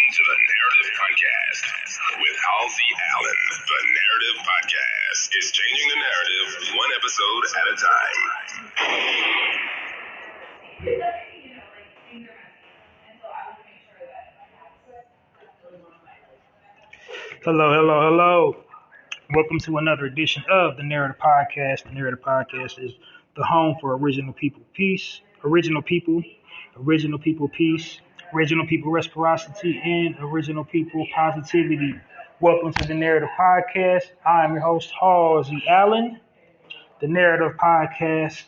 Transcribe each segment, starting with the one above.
to the Narrative Podcast with Halsey Allen. The Narrative Podcast is changing the narrative one episode at a time. Hello. Welcome to another edition of the Narrative Podcast. The Narrative Podcast is the home for original people peace, original people peace, original people reciprocity, and original people positivity. Welcome to the Narrative Podcast. I am your host, Halsey Allen. The Narrative Podcast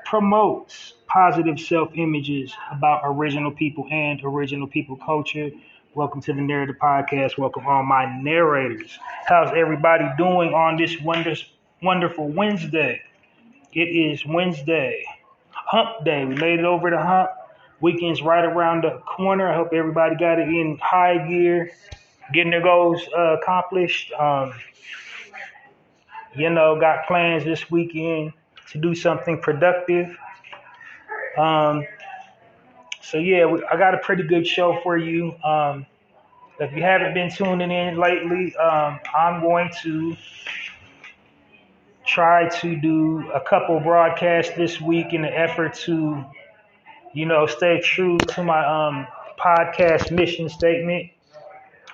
promotes positive self-images about original people and original people culture. Welcome to the Narrative Podcast. Welcome all my narrators. How's everybody doing on this wonderful Wednesday? It is Wednesday, hump day. We made it over the hump. Weekend's right around the corner. I hope everybody got it in high gear, getting their goals accomplished. Got plans this weekend to do something productive. I got a pretty good show for you. If you haven't been tuning in lately, I'm going to try to do a couple broadcasts this week in an effort to, stay true to my podcast mission statement,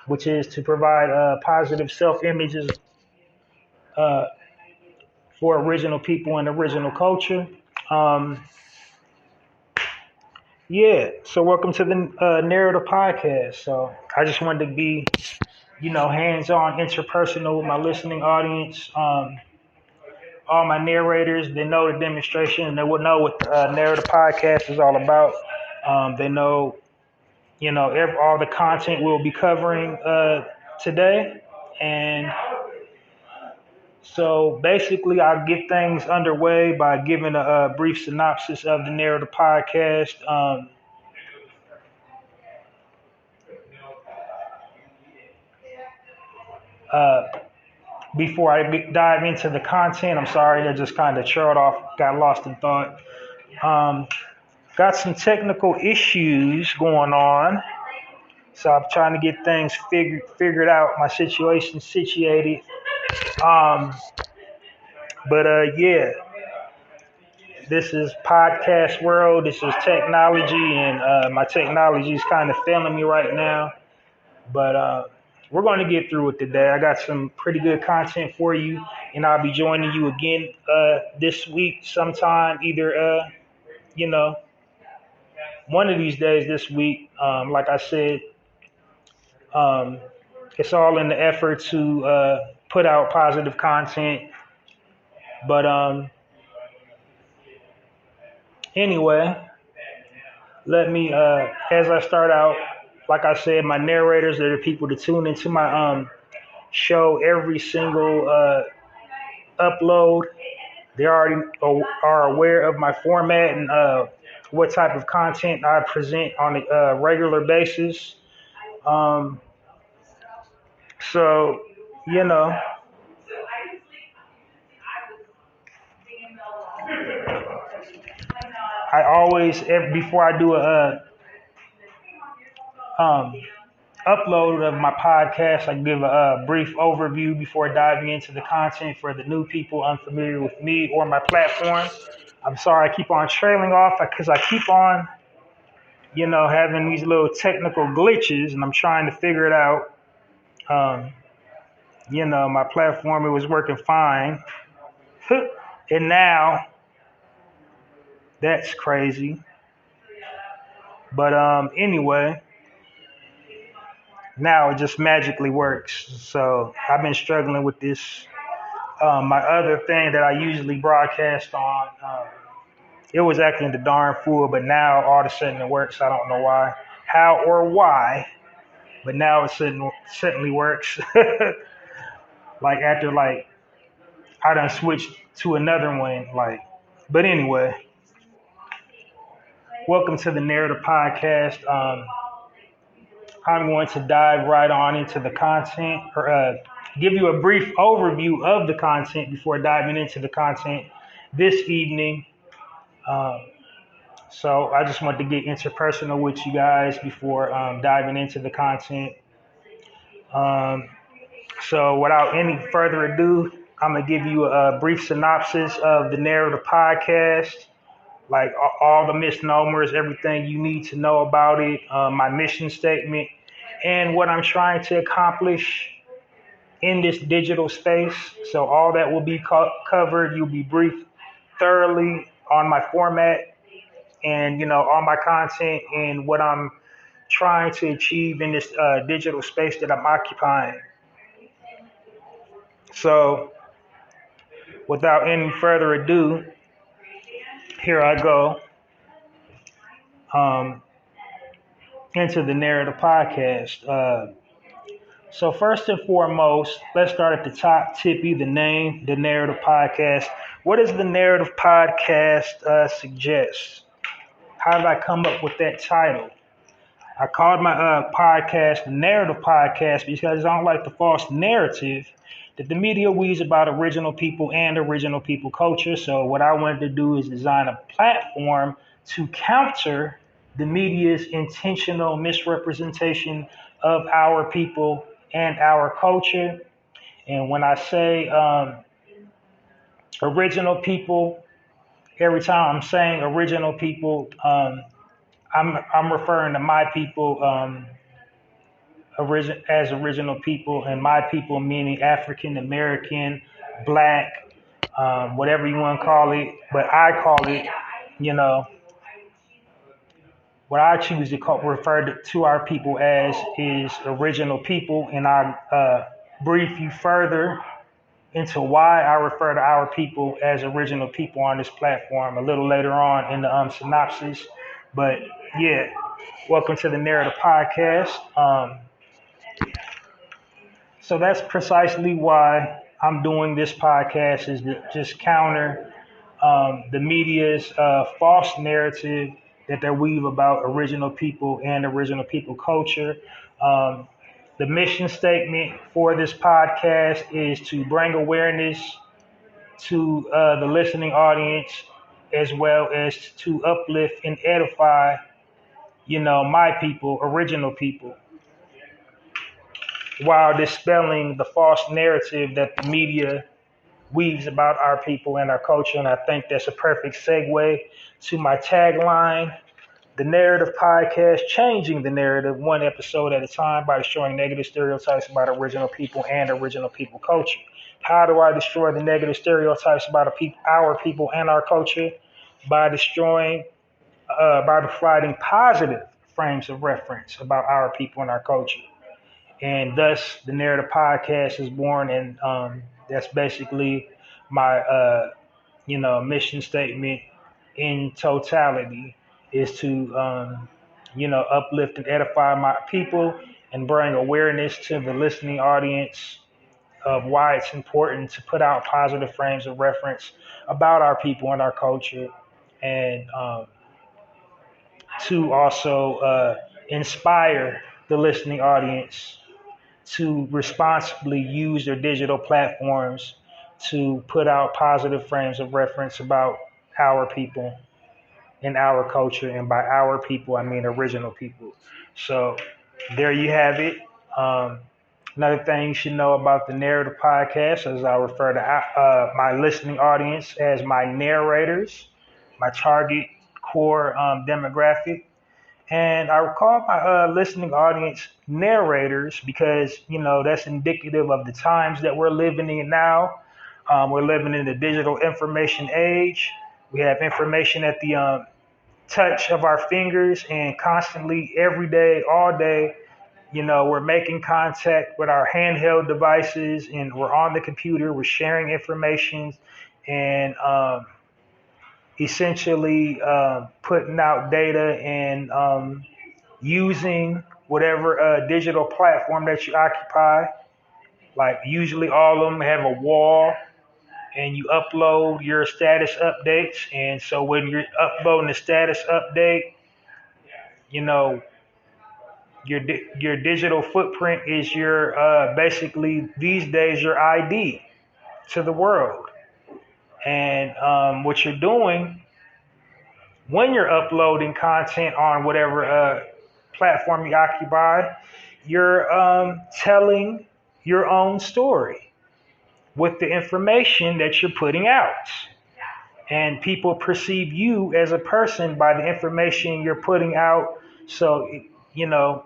which is to provide positive self-images for original people and original culture. So welcome to the Narrative Podcast. So I just wanted to be, hands-on, interpersonal with my listening audience. All my narrators, they know the demonstration and they will know what the Narrative Podcast is all about. They know, all the content we'll be covering today. And so basically, I'll get things underway by giving a brief synopsis of the Narrative Podcast. Before I dive into the content, I'm sorry, I just kind of trailed off, got lost in thought. Got some technical issues going on, so I'm trying to get things figured out, my situation situated. This is podcast world. This is technology, and my technology is kind of failing me right now. But we're going to get through it today. I got some pretty good content for you, and I'll be joining you again this week sometime, either, one of these days this week. Like I said, it's all in the effort to put out positive content. But anyway, let me, as I start out, like I said, my narrators are the people to tune into my show every single upload. They already are aware of my format and what type of content I present on a regular basis. I always, before I do a upload of my podcast, I give a brief overview before diving into the content for the new people unfamiliar with me or my platform. I'm sorry I keep on trailing off because I keep on, having these little technical glitches, and I'm trying to figure it out. My platform, it was working fine. And now, that's crazy. But anyway, now it just magically works. So I've been struggling with this. My other thing that I usually broadcast on, it was acting the darn fool, but now all of a sudden it works. I don't know why, how or why, but now it certainly works. Like after I done switched to another one. But anyway, welcome to the Narrator Podcast. I'm going to dive right on into the content, or give you a brief overview of the content before diving into the content this evening. Um, so I just want to get interpersonal with you guys before diving into the content. Um, so without any further ado, I'm gonna give you a brief synopsis of the Narrator Podcast, like all the misnomers, everything you need to know about it, my mission statement, and what I'm trying to accomplish in this digital space. So all that will be covered. You'll be briefed thoroughly on my format and all my content and what I'm trying to achieve in this digital space that I'm occupying. So without any further ado, here I go um, into the Narrative Podcast. So first and foremost, let's start at the top. Tippy, the name, the Narrative Podcast. What does the Narrative Podcast suggest? How did I come up with that title? I called my podcast the Narrative Podcast because I don't like the false narrative that the media weaves about original people and original people culture. So what I wanted to do is design a platform to counter the media's intentional misrepresentation of our people and our culture. And when I say original people, every time I'm saying original people, I'm referring to my people as original people, and my people meaning African American, Black, whatever you want to call it. But I call it, what I choose to refer to our people as is original people, and I brief you further into why I refer to our people as original people on this platform a little later on in the synopsis. But yeah, welcome to the Narrative Podcast. So that's precisely why I'm doing this podcast, is to just counter the media's false narrative that they weave about original people and original people culture. The mission statement for this podcast is to bring awareness to the listening audience, as well as to uplift and edify, my people, original people, while dispelling the false narrative that the media weaves about our people and our culture. And I think that's a perfect segue to my tagline, the Narrative Podcast, changing the narrative one episode at a time by destroying negative stereotypes about original people and original people culture. How do I destroy the negative stereotypes about our people and our culture? By providing positive frames of reference about our people and our culture. And thus, the Narrative Podcast is born, and that's basically my, mission statement in totality, is to, uplift and edify my people and bring awareness to the listening audience of why it's important to put out positive frames of reference about our people and our culture, and to also inspire the listening audience to responsibly use their digital platforms to put out positive frames of reference about our people and our culture. And by our people, I mean original people. So there you have it. Another thing you should know about the Narrative Podcast, as I refer to my listening audience as my narrators, my target core demographic. And I call my listening audience narrators because, that's indicative of the times that we're living in now. We're living in the digital information age. We have information at the touch of our fingers, and constantly, every day, all day, we're making contact with our handheld devices, and we're on the computer, we're sharing information, and essentially putting out data and using whatever digital platform that you occupy. Like usually all of them have a wall and you upload your status updates. And so when you're uploading the status update, you know, your digital footprint is your basically these days your ID to the world. And what you're doing when you're uploading content on whatever platform you occupy, you're telling your own story with the information that you're putting out. And people perceive you as a person by the information you're putting out. So, you know,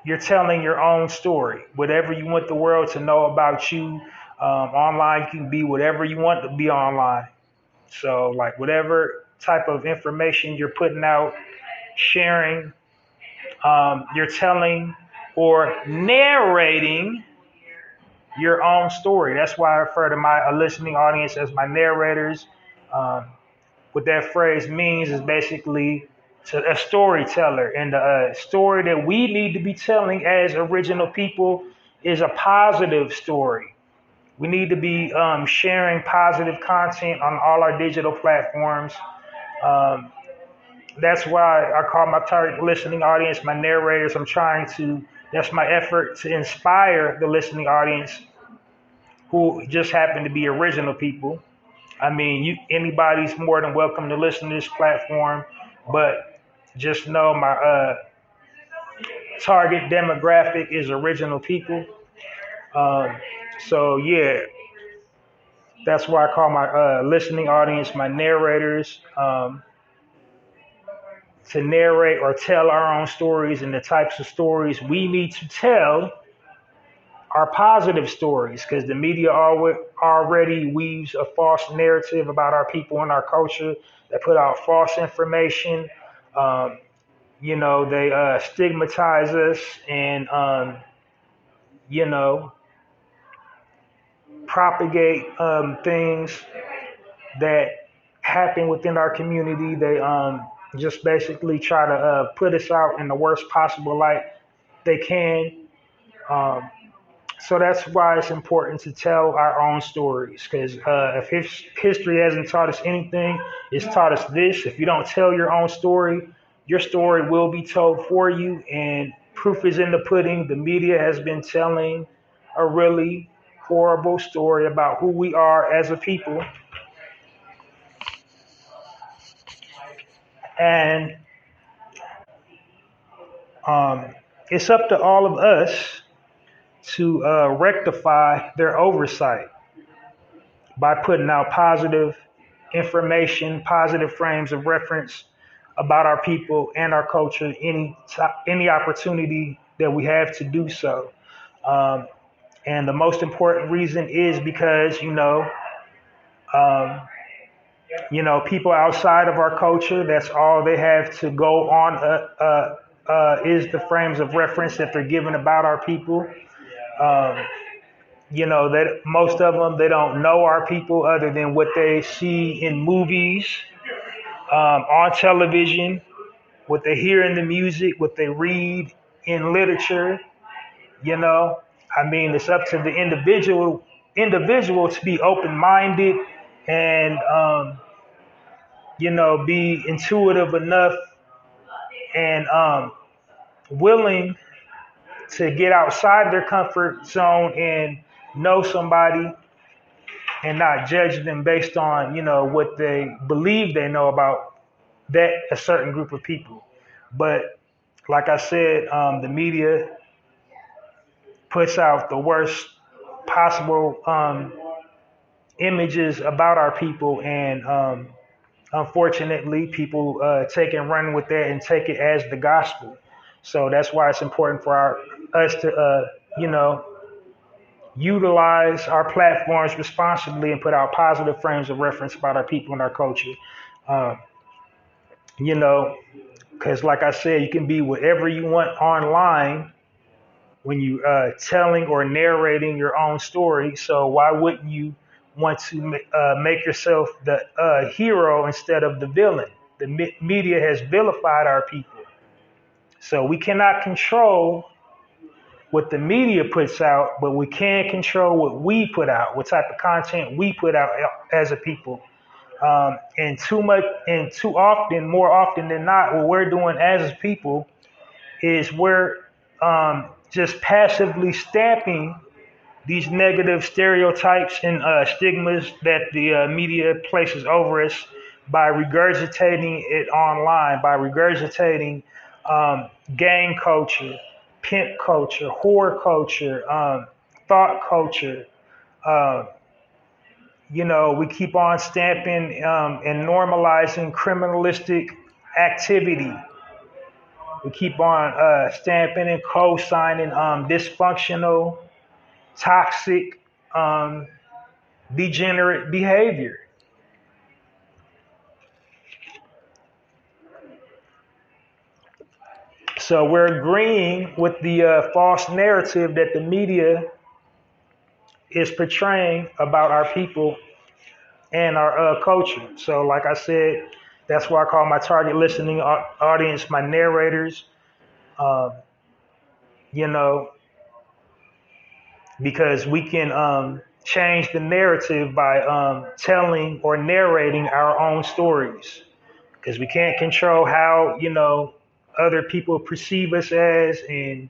you're telling your own story. Whatever you want the world to know about you, online, you can be whatever you want to be online. So, like, whatever type of information you're putting out, sharing, you're telling or narrating your own story. That's why I refer to my listening audience as my narrators. Um, what that phrase means is basically a storyteller. And the story that we need to be telling as original people is a positive story. We need to be sharing positive content on all our digital platforms. Um, that's why I call my target listening audience my narrators. That's my effort to inspire the listening audience who just happen to be original people. I mean, anybody's more than welcome to listen to this platform, but just know my target demographic is original people. Um, so yeah, that's why I call my listening audience my narrators. To narrate or tell our own stories, and the types of stories we need to tell are positive stories, because the media already weaves a false narrative about our people and our culture. They put out false information. Um, they stigmatize us and, you know, propagate things that happen within our community. They just basically try to put us out in the worst possible light they can. Um, so that's why it's important to tell our own stories, because if history hasn't taught us anything, it's taught us this. If you don't tell your story will be told for you, and proof is in the pudding. The media has been telling a really horrible story about who we are as a people. And it's up to all of us to rectify their oversight by putting out positive information, positive frames of reference about our people and our culture any opportunity that we have to do so. Um, and the most important reason is because um, people outside of our culture, that's all they have to go on is the frames of reference that they're given about our people. Um, that most of them, they don't know our people other than what they see in movies, on television, what they hear in the music, what they read in literature. I mean, it's up to the individual to be open-minded and be intuitive enough and willing to get outside their comfort zone and know somebody and not judge them based on, what they believe they know about that a certain group of people. But like I said, the media puts out the worst possible images about our people, and unfortunately, people take and run with that and take it as the gospel. So that's why it's important for us to, utilize our platforms responsibly and put out positive frames of reference about our people and our culture. Um, you know, because like I said, you can be whatever you want online when you telling or narrating your own story. So why wouldn't you want to make yourself the hero instead of the villain? The media has vilified our people. So we cannot control what the media puts out, but we can't control what we put out, what type of content we put out as a people. And too often, more often than not, what we're doing as a people is we're just passively stamping these negative stereotypes and stigmas that the media places over us by regurgitating it online, by regurgitating gang culture, pimp culture, whore culture, thought culture. Uh, we keep on stamping and normalizing criminalistic activity. We keep on stamping and co-signing dysfunctional, toxic, um, degenerate behavior. So we're agreeing with the false narrative that the media is portraying about our people and our culture. So, like I said, that's why I call my target listening audience my narrators. Um, you know, because we can change the narrative by telling or narrating our own stories. Because we can't control how other people perceive us as and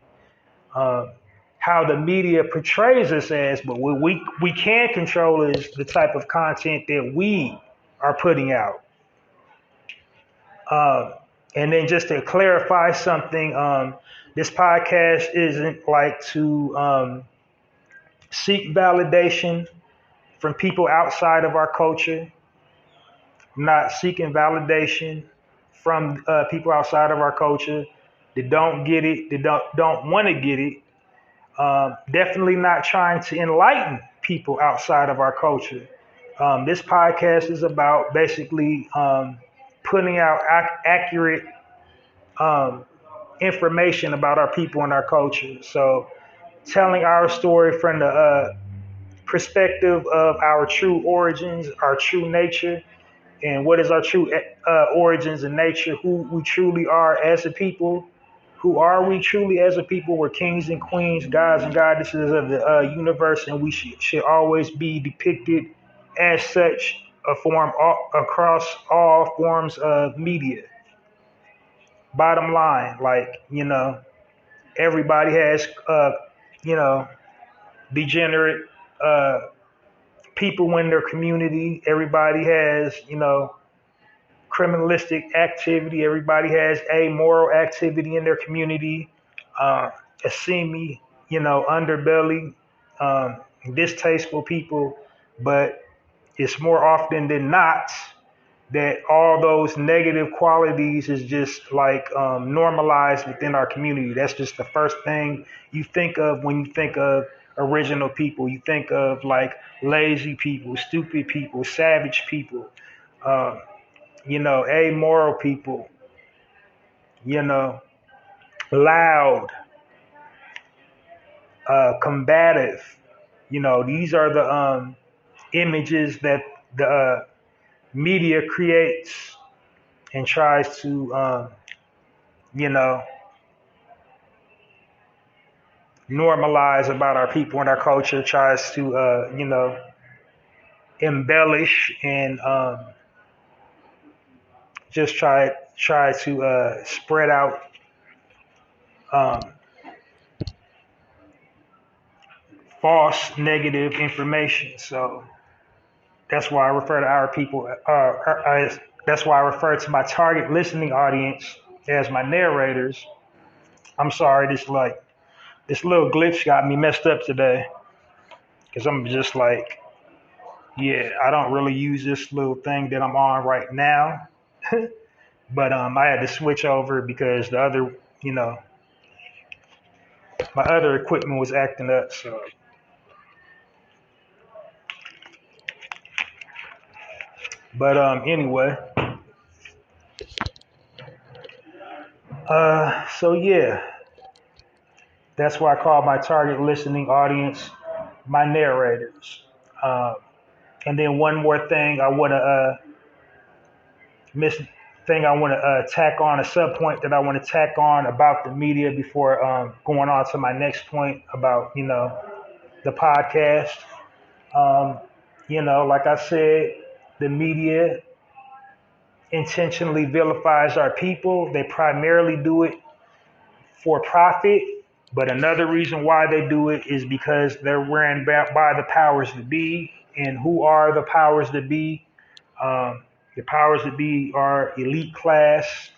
um, how the media portrays us as, but what we can control is the type of content that we are putting out. Um, and then just to clarify something, this podcast isn't like to seek validation from people outside of our culture. I'm not seeking validation from people outside of our culture that don't get it, that don't want to get it. Definitely not trying to enlighten people outside of our culture. This podcast is about basically putting out accurate um, information about our people and our culture. So, telling our story from the perspective of our true origins, our true nature, and what is our true origins and nature, who we truly are as a people. Who are we truly as a people? We're kings and queens, gods and goddesses of the universe, and we should always be depicted as such across all forms of media. Bottom line, everybody has, you know, degenerate uh, people in their community. Everybody has, criminalistic activity. Everybody has amoral activity in their community. A seamy, underbelly, distasteful people. But it's more often than not that all those negative qualities is just like normalized within our community. That's just the first thing you think of when you think of original people. You think of like lazy people, stupid people, savage people, um, amoral people, you know, loud, combative. These are the images that the media creates and tries to, you know, normalize about our people and our culture, tries to, embellish and just try to spread out um, false negative information. So that's why I refer to our people. That's why I refer to my target listening audience as my narrators. I'm sorry, this little glitch got me messed up today because I'm just like, yeah, I don't really use this little thing that I'm on right now, but I had to switch over because the other, my other equipment was acting up. So, but anyway, so yeah, that's why I call my target listening audience my narrators. Um, and then one more thing I want to miss thing I want to tack on, a sub point that I want to tack on about the media before going on to my next point about, the podcast. Um, like I said, the media intentionally vilifies our people. They primarily do it for profit. But another reason why they do it is because they're ran by the powers that be. And who are the powers that be? The powers that be are elite class,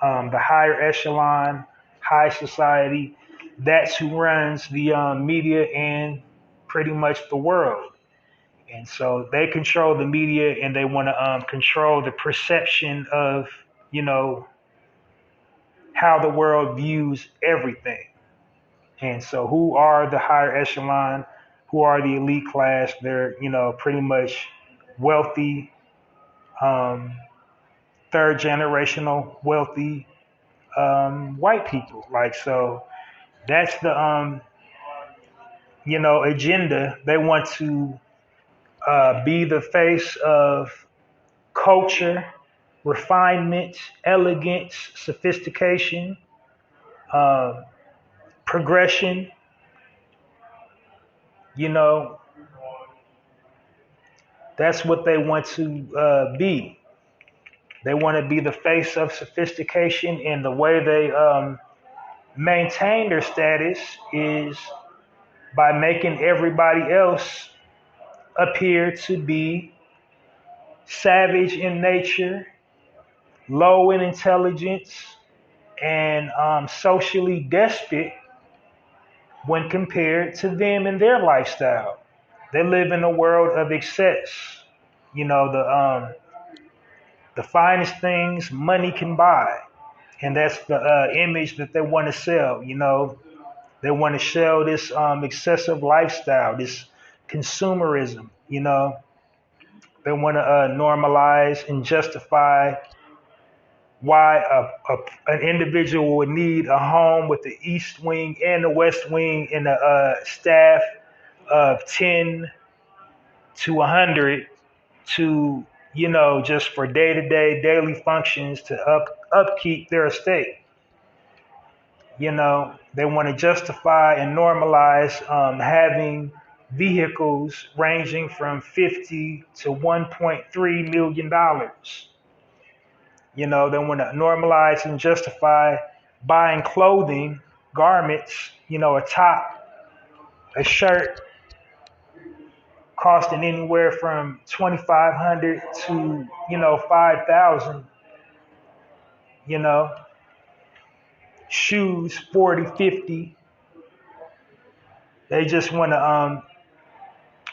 the higher echelon, high society. That's who runs the media and pretty much the world. And so they control the media and they want to control the perception of, you know, how the world views everything. And so who are the higher echelon? Who are the elite class? They're, pretty much wealthy, um, third generational wealthy white people. Like, so that's the, agenda. They want to be the face of culture, refinement, elegance, sophistication, uh, progression. You know, that's what they want to be. They want to be the face of sophistication, and the way they maintain their status is by making everybody else appear to be savage in nature, low in intelligence, and socially despot when compared to them and their lifestyle. They live in a world of excess. The finest things money can buy, and that's the image that they want to sell. They want to sell this excessive lifestyle, this consumerism. They want to normalize and justify why an individual would need a home with the east wing and the west wing and a staff of 10 to 100 to, just for day-to-day daily functions to upkeep their estate. They want to justify and normalize having vehicles ranging from 50 to $1.3 million. They want to normalize and justify buying clothing, garments, a top, a shirt costing anywhere from 2,500 to 5,000. Shoes 40, 50. They just want to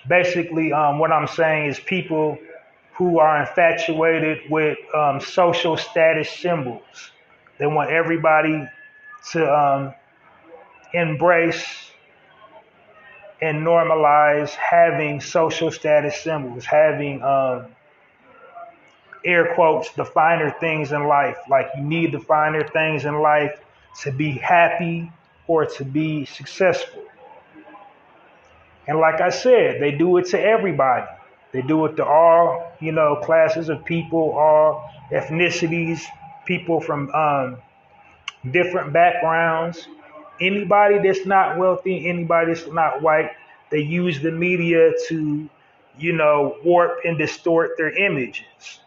basically what I'm saying is people who are infatuated with social status symbols. They want everybody to embrace and normalize having social status symbols, having air quotes, the finer things in life. Like, you need the finer things in life to be happy or to be successful. And like I said, they do it to everybody. They do it to all, classes of people, all ethnicities, people from different backgrounds. Anybody that's not wealthy, anybody that's not white, they use the media to, warp and distort their images.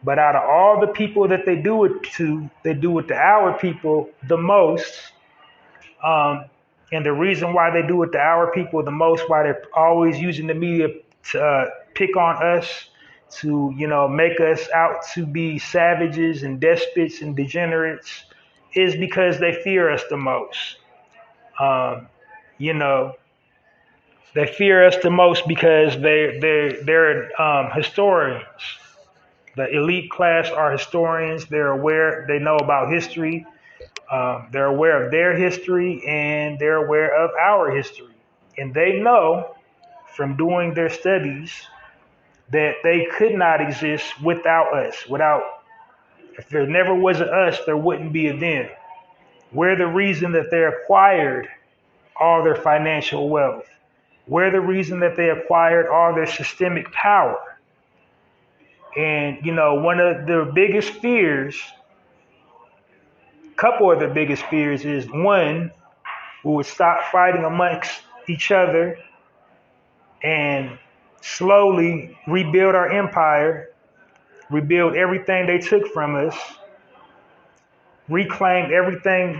But out of all the people that they do it to, they do it to our people the most. And the reason why they do it to our people the most, why they're always using the media to pick on us, to, make us out to be savages and despots and degenerates, is because they fear us the most. They fear us the most because they're historians. The elite class are historians. They're aware. They know about history. They're aware of their history and they're aware of our history. And they know from doing their studies that they could not exist without us. If there never was an us, there wouldn't be a them. We're the reason that they acquired all their financial wealth. We're the reason that they acquired all their systemic power. And, one of their biggest fears, couple of their biggest fears is one, we would stop fighting amongst each other and slowly rebuild our empire, rebuild everything they took from us, reclaim everything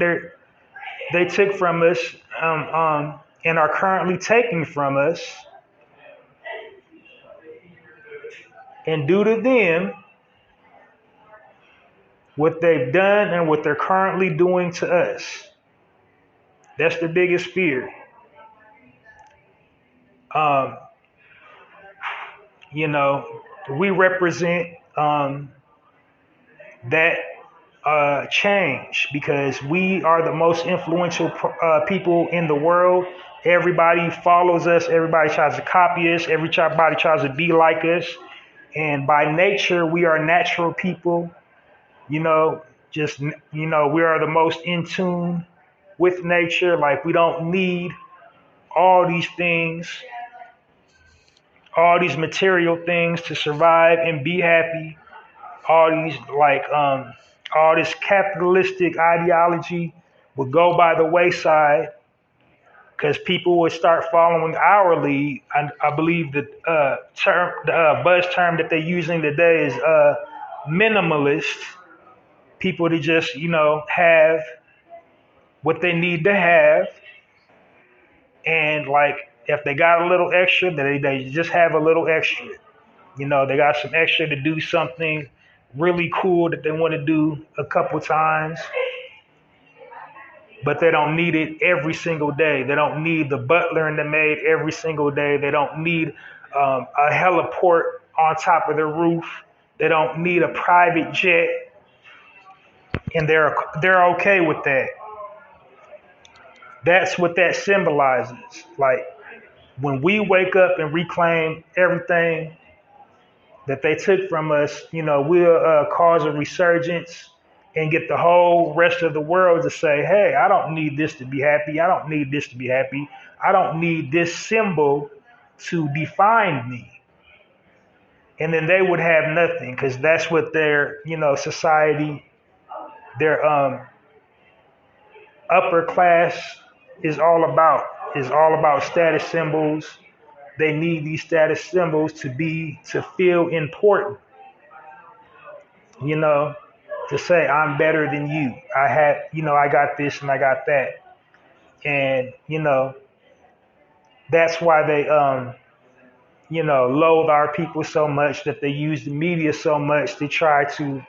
they took from us and are currently taking from us, and do to them what they've done and what they're currently doing to us. That's the biggest fear. Um, we represent that change because we are the most influential people in the world. Everybody follows us. Everybody tries to copy us. Everybody tries to be like us. And by nature, we are natural people. We are the most in tune with nature. Like, we don't need all these things, all these material things to survive and be happy. All these all this capitalistic ideology would go by the wayside because people would start following our lead. I believe the buzz term that they're using today is minimalist. People to just have what they need to have, and like if they got a little extra, they just have a little extra. They got some extra to do something really cool that they want to do a couple times, but they don't need it every single day. They don't need the butler in the maid every single day. They don't need a heliport on top of their roof. They don't need a private jet, and they're okay with that. That's what that symbolizes. Like, when we wake up and reclaim everything that they took from us, we'll cause a resurgence and get the whole rest of the world to say, hey, I don't need this to be happy. I don't need this to be happy. I don't need this symbol to define me. And then they would have nothing because that's what their, society, their upper class is all about. Is all about status symbols. They need these status symbols to feel important. To say I'm better than you. I got this and I got that. And, that's why they, loathe our people so much, that they use the media so much to try to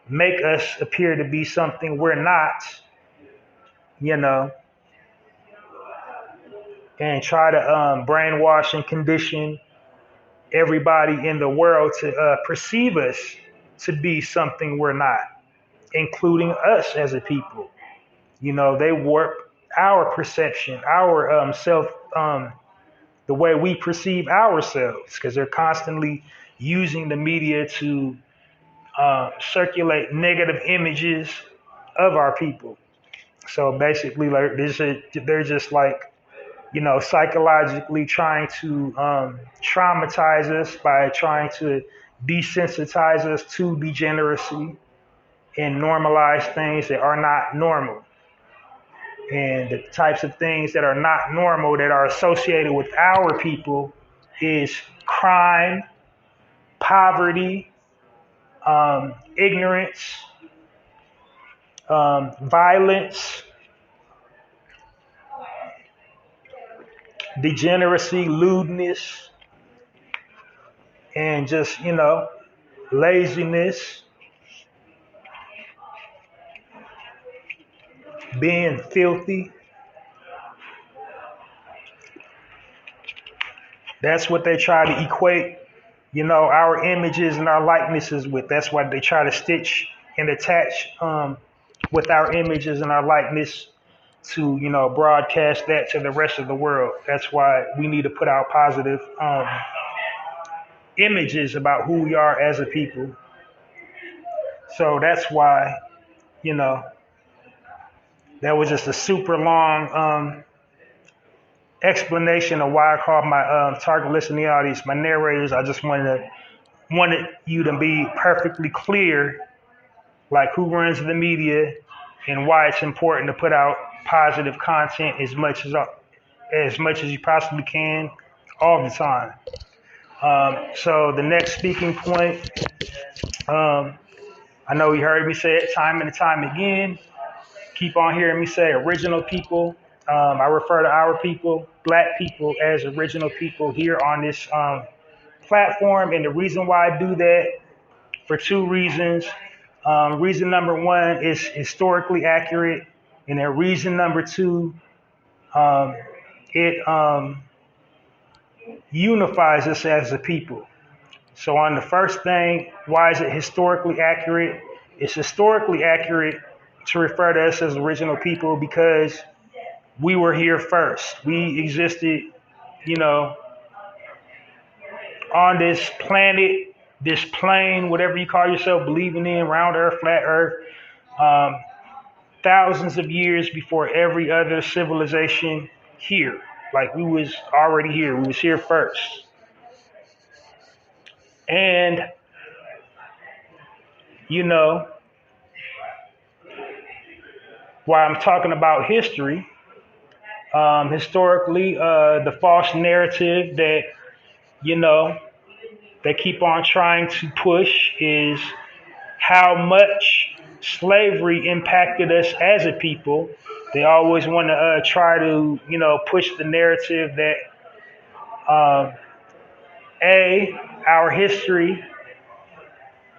make us appear to be something we're not, and try to brainwash and condition everybody in the world to perceive us to be something we're not, including us as a people. They warp our perception, our the way we perceive ourselves, because they're constantly using the media to circulate negative images of our people. So basically, like, they're just like, psychologically trying to traumatize us by trying to desensitize us to degeneracy and normalize things that are not normal. And the types of things that are not normal that are associated with our people is crime, poverty, ignorance, violence, degeneracy, lewdness, and just, laziness, being filthy. That's what they try to equate, our images and our likenesses with. That's why they try to stitch and attach with our images and our likeness to, broadcast that to the rest of the world. That's why we need to put out positive images about who we are as a people. So that's why, that was just a super long explanation of why I called my target listening audience, my narrators. I just wanted to, wanted you to be perfectly clear, like who runs the media and why it's important to put out positive content as much as you possibly can, all the time. So the next speaking point, I know you heard me say it time and time again. Keep on hearing me say original people. I refer to our people, black people, as original people here on this platform. And the reason why I do that, for two reasons. Reason number one is historically accurate. And then reason number two, it unifies us as a people. So on the first thing, why is it historically accurate? It's historically accurate to refer to us as original people because we were here first. We existed, you know, on this planet, this plane, whatever you call yourself, believing in, round earth, flat earth, thousands of years before every other civilization here. Like we was already here. We was here first. And, you know, while I'm talking about history, historically, the false narrative that, you know, they keep on trying to push is how much slavery impacted us as a people. They always want to try to, you know, push the narrative that, our history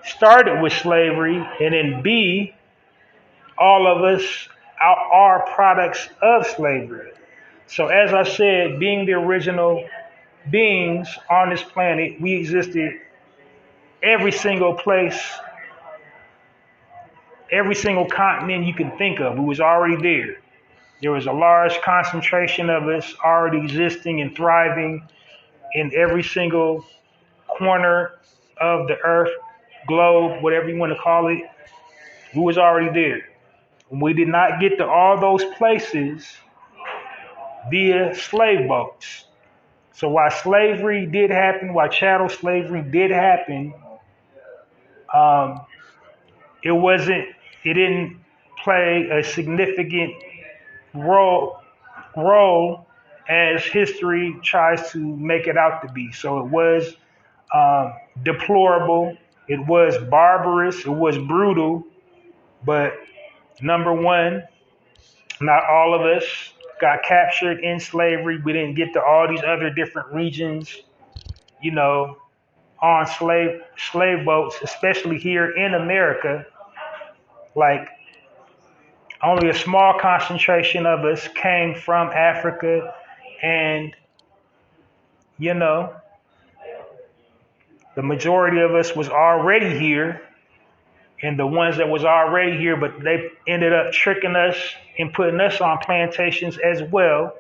started with slavery, and then B, all of us are products of slavery. So as I said, being the original beings on this planet, we existed every single place, every single continent you can think of. We was already there. There was a large concentration of us already existing and thriving in every single corner of the earth, globe, whatever you want to call it. We was already there. We did not get to all those places via slave boats. So while slavery did happen, while chattel slavery did happen, it didn't play a significant role as history tries to make it out to be. So it was deplorable, it was barbarous, it was brutal, but number one, not all of us got captured in slavery. We didn't get to all these other different regions, you know, on slave boats, especially here in America. Like only a small concentration of us came from Africa, and you know, the majority of us was already here, and the ones that was already here, but they ended up tricking us and putting us on plantations as well.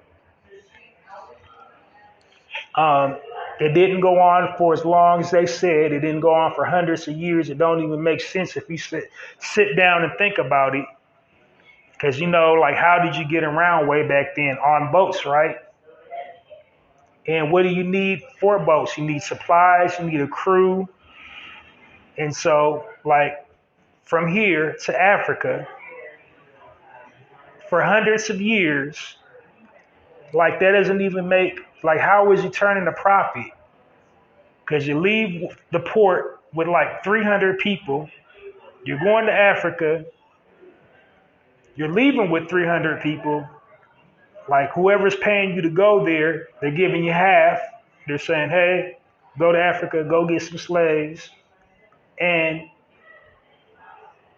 It didn't go on for as long as they said. It didn't go on for hundreds of years. It don't even make sense if you sit down and think about it. Because, you know, like, how did you get around way back then? On boats, right? And what do you need for boats? You need supplies, you need a crew. And so, like, from here to Africa, for hundreds of years, like, that doesn't even make, like, how is you turning a profit? Because you leave the port with like 300 people, you're going to Africa, you're leaving with 300 people, like whoever's paying you to go there, they're giving you half. They're saying, hey, go to Africa, go get some slaves. And,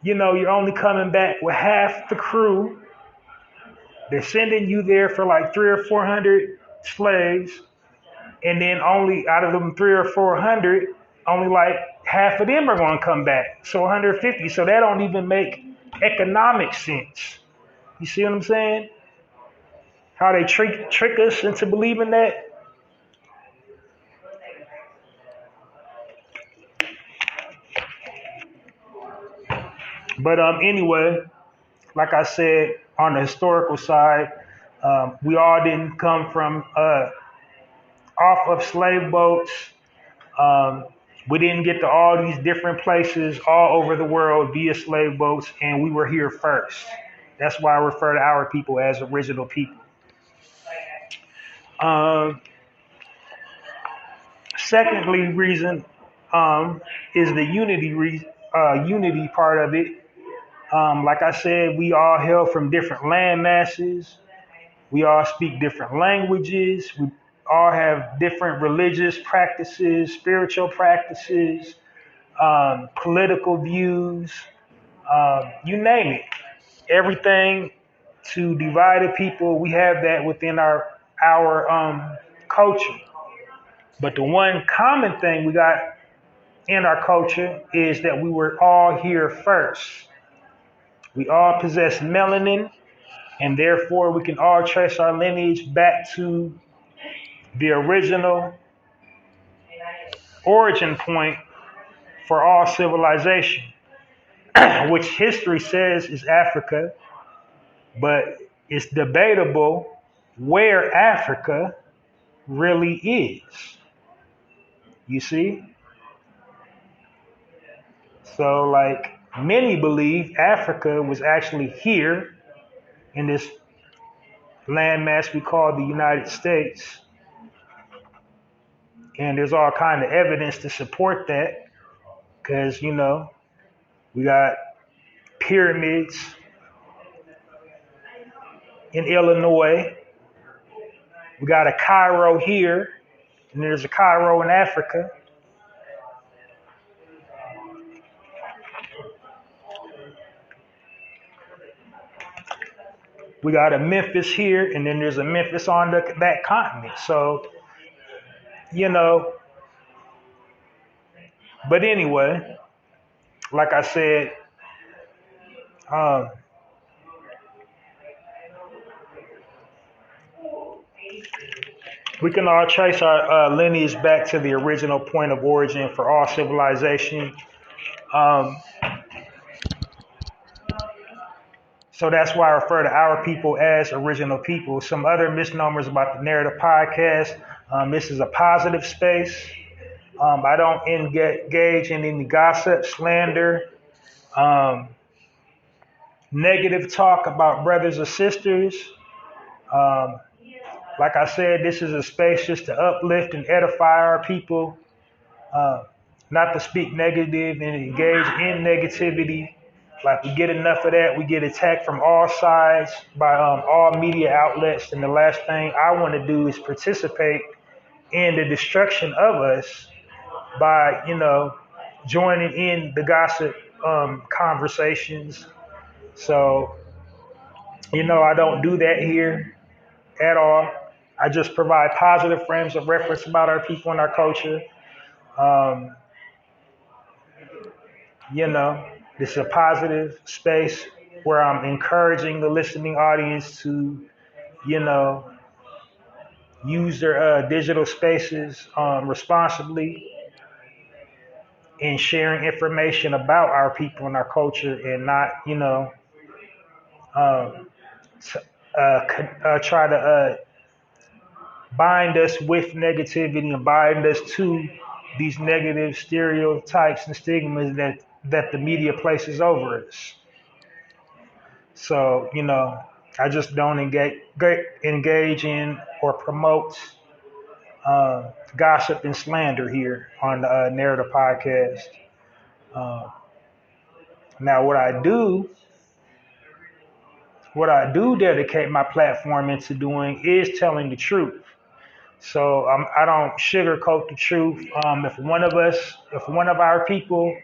you know, you're only coming back with half the crew. They're sending you there for like 300 or 400 slaves. And then only out of them 300 or 400, only like half of them are going to come back. So 150. So that don't even make economic sense. You see what I'm saying? How they trick us into believing that? But anyway, like I said, on the historical side, we all didn't come from off of slave boats. We didn't get to all these different places all over the world via slave boats, and we were here first. That's why I refer to our people as original people. Um, Secondly, reason is the unity part of it. Like I said, we all hail from different land masses. We all speak different languages. We all have different religious practices, spiritual practices, political views, you name it. Everything to divide a people, we have that within our culture. But the one common thing we got in our culture is that we were all here first. We all possess melanin, and therefore we can all trace our lineage back to the original origin point for all civilization, which history says is Africa, but it's debatable where Africa really is. You see? So, like, many believe Africa was actually here in this landmass we call the United States. And there's all kind of evidence to support that because, we got pyramids in Illinois. We got a Cairo here, and there's a Cairo in Africa. We got a Memphis here, and then there's a Memphis on that continent. So, but anyway, like I said, we can all trace our lineage back to the original point of origin for all civilization. So that's why I refer to our people as original people. Some other misnomers about the Narrative Podcast. This is a positive space. I don't engage in any gossip, slander, negative talk about brothers or sisters. Like I said, this is a space just to uplift and edify our people, not to speak negative and engage in negativity. Like, we get enough of that. We get attacked from all sides by all media outlets. And the last thing I want to do is participate in the destruction of us by, joining in the gossip conversations. So, I don't do that here at all. I just provide positive frames of reference about our people and our culture. This is a positive space where I'm encouraging the listening audience to, use their digital spaces responsibly in sharing information about our people and our culture, and not, try to bind us with negativity and bind us to these negative stereotypes and stigmas that the media places over us. So, I just don't engage in or promote gossip and slander here on the Narrative Podcast. Now, what I do dedicate my platform into doing is telling the truth. So I don't sugarcoat the truth. If one of our people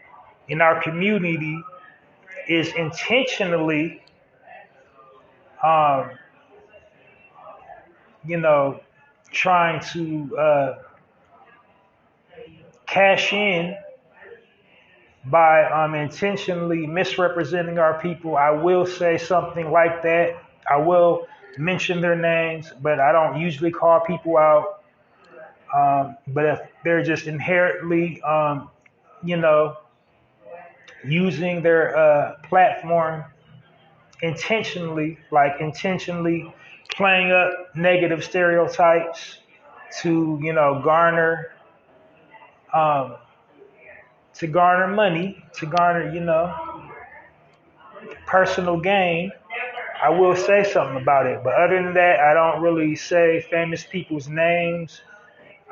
in our community is intentionally, trying to cash in by intentionally misrepresenting our people, I will say something like that. I will mention their names, but I don't usually call people out. But if they're just inherently, using their platform intentionally playing up negative stereotypes to, garner to garner money, to garner, personal gain, I will say something about it. But other than that, I don't really say famous people's names.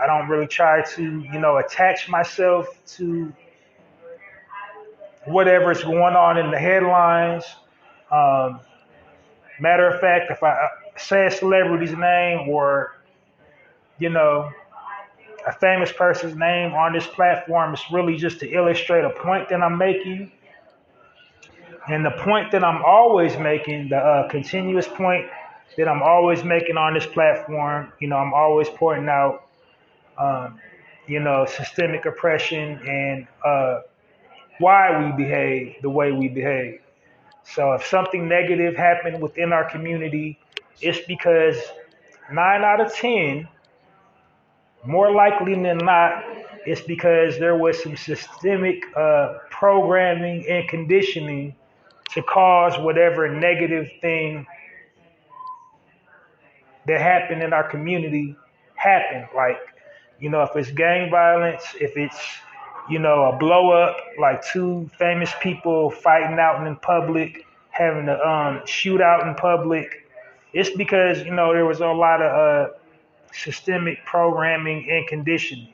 I don't really try to, attach myself to whatever's going on in the headlines. Um, Matter of fact, if I say a celebrity's name or, a famous person's name on this platform, it's really just to illustrate a point that I'm making. And the point that I'm always making, the continuous point that I'm always making on this platform, I'm always pointing out, um, systemic oppression and why we behave the way we behave. So if something negative happened within our community, it's because 9 out of 10, more likely than not, it's because there was some systemic programming and conditioning to cause whatever negative thing that happened in our community happen. Like, if it's gang violence, if it's, a blow up, like two famous people fighting out in public, having a shootout in public, it's because, there was a lot of systemic programming and conditioning.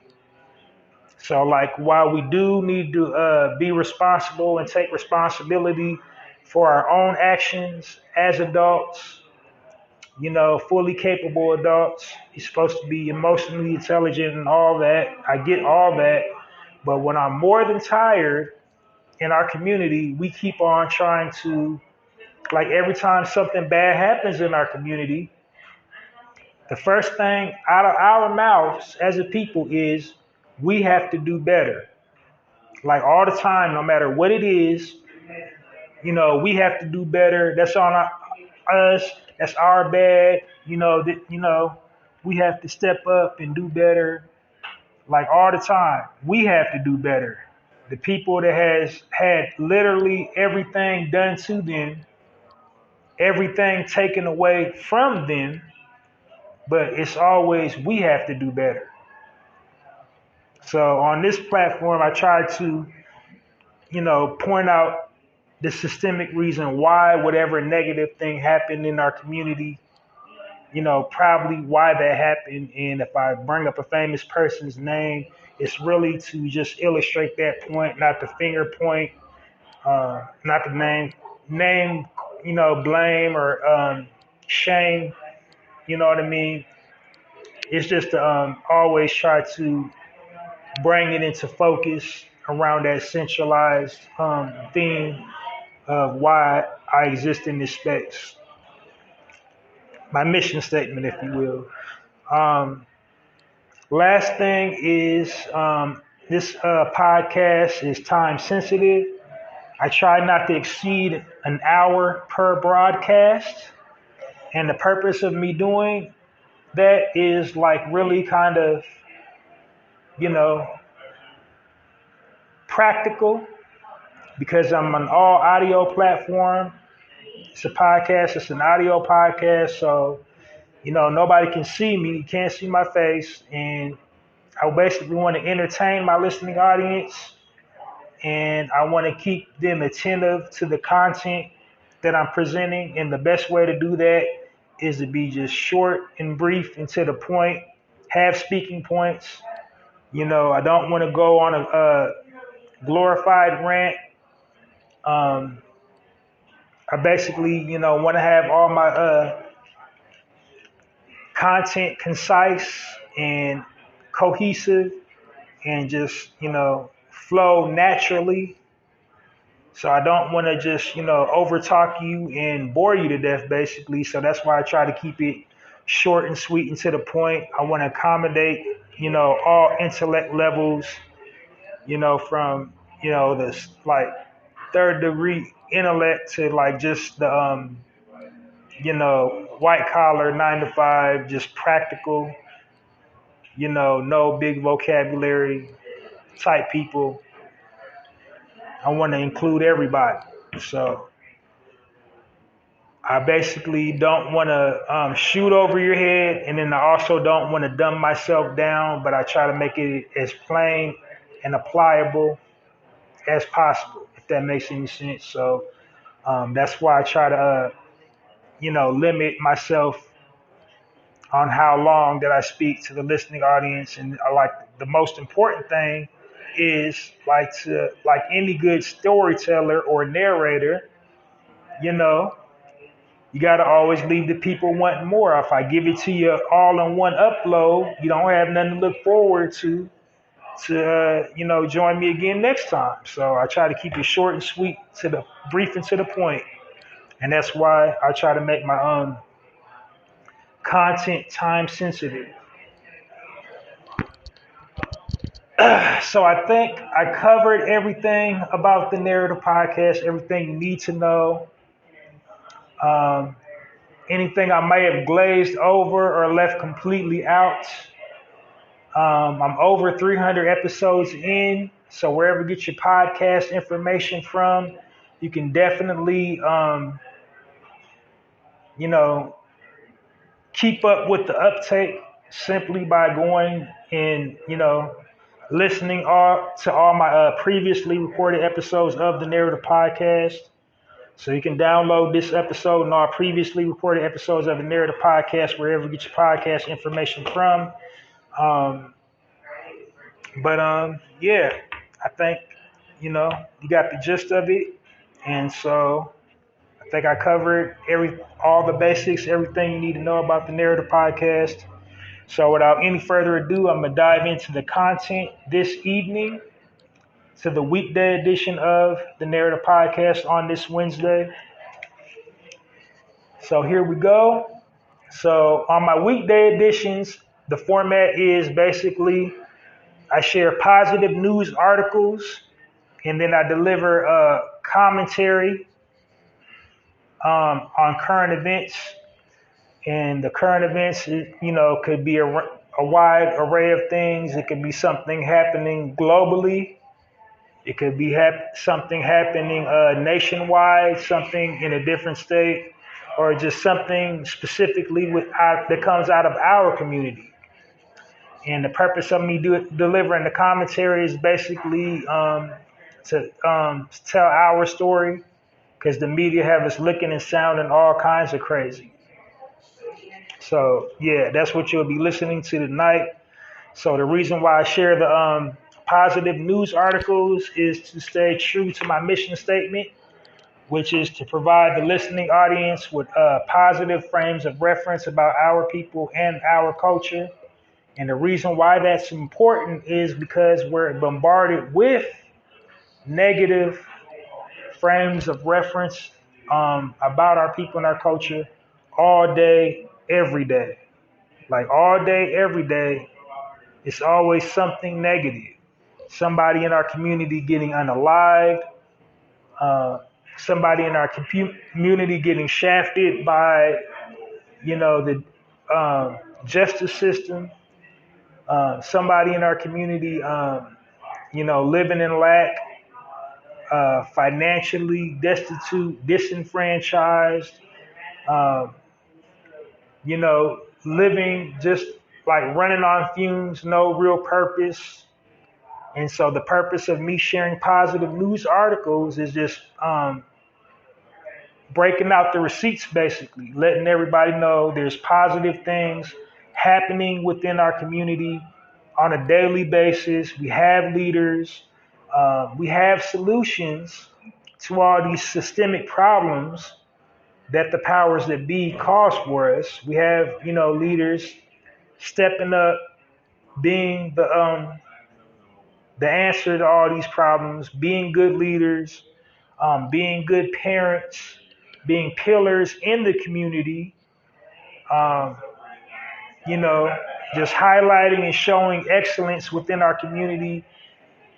So, like, while we do need to be responsible and take responsibility for our own actions as adults, fully capable adults, you're supposed to be emotionally intelligent and all that. I get all that. But when I'm more than tired in our community, we keep on trying to, like, every time something bad happens in our community, the first thing out of our mouths as a people is we have to do better. Like all the time, no matter what it is, we have to do better. That's on us. That's our bad. We have to step up and do better. Like all the time, we have to do better. The people that has had literally everything done to them, everything taken away from them, but it's always we have to do better. So on this platform, I try to, point out the systemic reason why whatever negative thing happened in our community, probably why that happened. And if I bring up a famous person's name, it's really to just illustrate that point, not the finger point, not the name, blame or shame. You know what I mean? It's just to always try to bring it into focus around that centralized theme of why I exist in this space. My mission statement, if you will. Last thing is this podcast is time sensitive. I try not to exceed an hour per broadcast. And the purpose of me doing that is like really kind of, practical because I'm an all audio platform. It's a podcast, it's an audio podcast. So, nobody can see me, you can't see my face. And I basically want to entertain my listening audience. And I want to keep them attentive to the content that I'm presenting. And the best way to do that is to be just short and brief and to the point, have speaking points. I don't want to go on a glorified rant. I basically, want to have all my content concise and cohesive and just, flow naturally. So I don't want to just, overtalk you and bore you to death, basically. So that's why I try to keep it short and sweet and to the point. I want to accommodate, all intellect levels, from, this like third degree intellect to like just the, white collar, 9 to 5, just practical, no big vocabulary type people. I want to include everybody. So I basically don't want to shoot over your head, and then I also don't want to dumb myself down, but I try to make it as plain and applicable as possible, if that makes any sense. So that's why I try to, limit myself on how long that I speak to the listening audience. And I like the most important thing is like any good storyteller or narrator, you know, you got to always leave the people wanting more. If I give it to you all in one upload, you don't have nothing to look forward to join me again next time. So I try to keep it short and sweet, to the brief and to the point. And that's why I try to make my content time sensitive. So I think I covered everything about the Narrator podcast, everything you need to know. Um, Anything I may have glazed over or left completely out. I'm over 300 episodes in, so wherever you get your podcast information from, you can definitely, you know, keep up with the uptake simply by going and, listening to all my previously recorded episodes of the Narrative Podcast. So you can download this episode and all previously recorded episodes of the Narrative Podcast wherever you get your podcast information from. Um, but yeah, I think you got the gist of it, and so I think I covered all the basics, everything you need to know about the Narrative Podcast. So without any further ado, I'm gonna dive into the content this evening, to the weekday edition of the Narrative Podcast on this Wednesday. So here we go. So on my weekday editions, the format is basically I share positive news articles, and then I deliver a commentary on current events. And the current events, could be a wide array of things. It could be something happening globally. It could be something happening nationwide, something in a different state, or just something specifically that comes out of our community. And the purpose of me delivering the commentary is basically to tell our story, because the media have us looking and sounding all kinds of crazy. So yeah, that's what you'll be listening to tonight. So the reason why I share the positive news articles is to stay true to my mission statement, which is to provide the listening audience with positive frames of reference about our people and our culture. And the reason why that's important is because we're bombarded with negative frames of reference about our people and our culture all day, every day. Like all day, every day, it's always something negative. Somebody in our community getting unalived, somebody in our community getting shafted by, the justice system, somebody in our community, living in lack, financially destitute, disenfranchised, um, living just like running on fumes, no real purpose. And so the purpose of me sharing positive news articles is just breaking out the receipts, basically, letting everybody know there's positive things happening within our community on a daily basis. We have leaders, we have solutions to all these systemic problems that the powers that be cause for us. We have, leaders stepping up, being the answer to all these problems, being good leaders, being good parents, being pillars in the community, um, you know, just highlighting and showing excellence within our community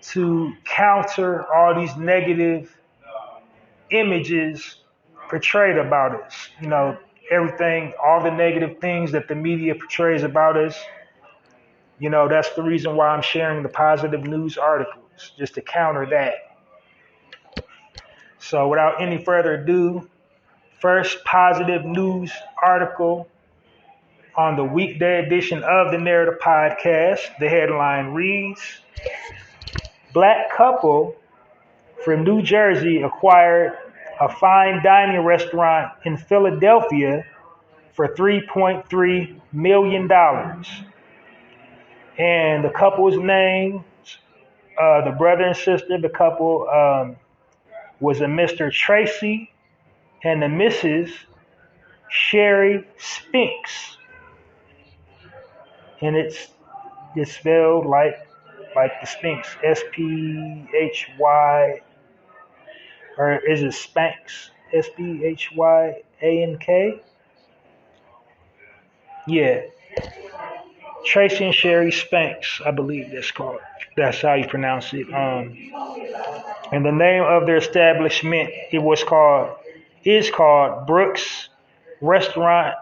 to counter all these negative images portrayed about us. Everything, all the negative things that the media portrays about us. That's the reason why I'm sharing the positive news articles, just to counter that. So without any further ado, first positive news article on the weekday edition of the Narrative Podcast. The headline reads, Black couple from New Jersey acquired a fine dining restaurant in Philadelphia for $3.3 million. And the couple's names, the brother and sister, the couple was a Mr. Tracy and a Mrs. Sherry Spinks. And it's spelled like the Sphinx, Sphy, or is it Spanx, Sphyank? Yeah, Tracy and Sherry Spanks, I believe that's called. That's how you pronounce it. And the name of their establishment is called Brooks Restaurant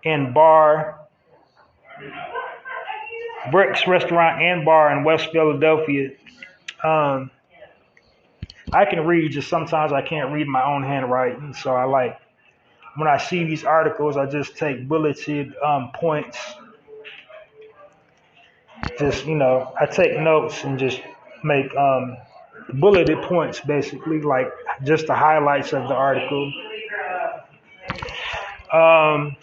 and Bar. Brooks Restaurant and Bar in West Philadelphia. Um, I can read, just sometimes I can't read my own handwriting, so I like when I see these articles, I just take bulleted points. Just I take notes and just make bulleted points, basically, like just the highlights of the article. Um,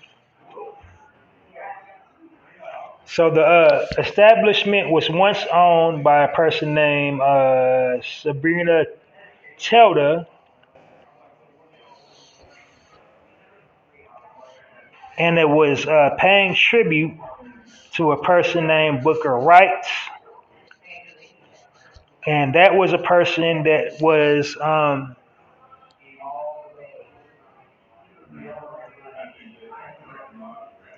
so the establishment was once owned by a person named Sabrina Telda, and it was paying tribute to a person named Booker Wright, and that was a person that was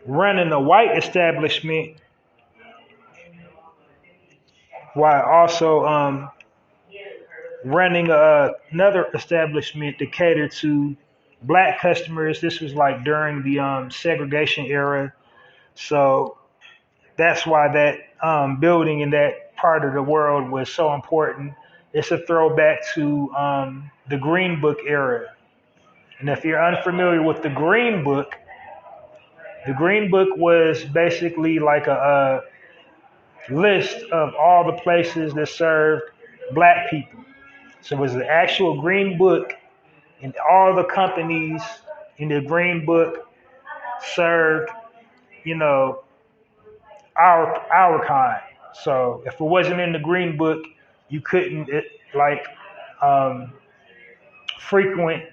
running a white establishment while also running another establishment to cater to black customers. This was like during the segregation era, so that's why that building in that part of the world was so important. It's a throwback to the Green Book era. And if you're unfamiliar with the Green Book was basically like a list of all the places that served black people. So it was the actual Green Book, and all the companies in the Green Book served, you know, our kind. So if it wasn't in the Green Book, you couldn't um, frequent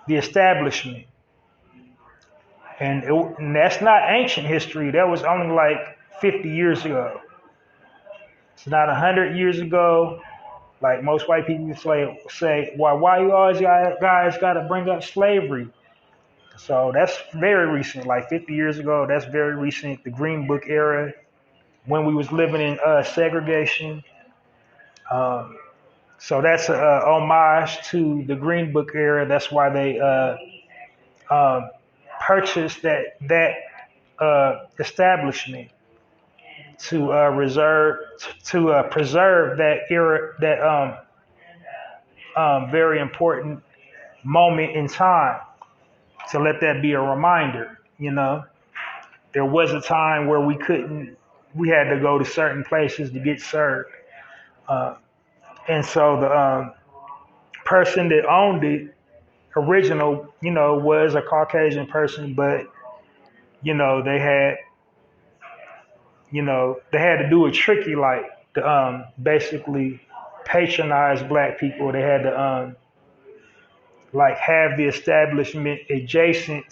the establishment. And that's not ancient history. That was only like 50 years ago. It's not 100 years ago. Like most white people say, why you always guys got to bring up slavery? So that's very recent, like 50 years ago. That's very recent. The Green Book era, when we was living in segregation. Um, so that's a homage to the Green Book era. That's why they um, purchased that establishment to preserve that era, that very important moment in time, to let that be a reminder. There was a time where we had to go to certain places to get served. Uh, and so the person that owned it, original, was a Caucasian person, but, they had to do it tricky, like to basically patronize black people. They had to like have the establishment adjacent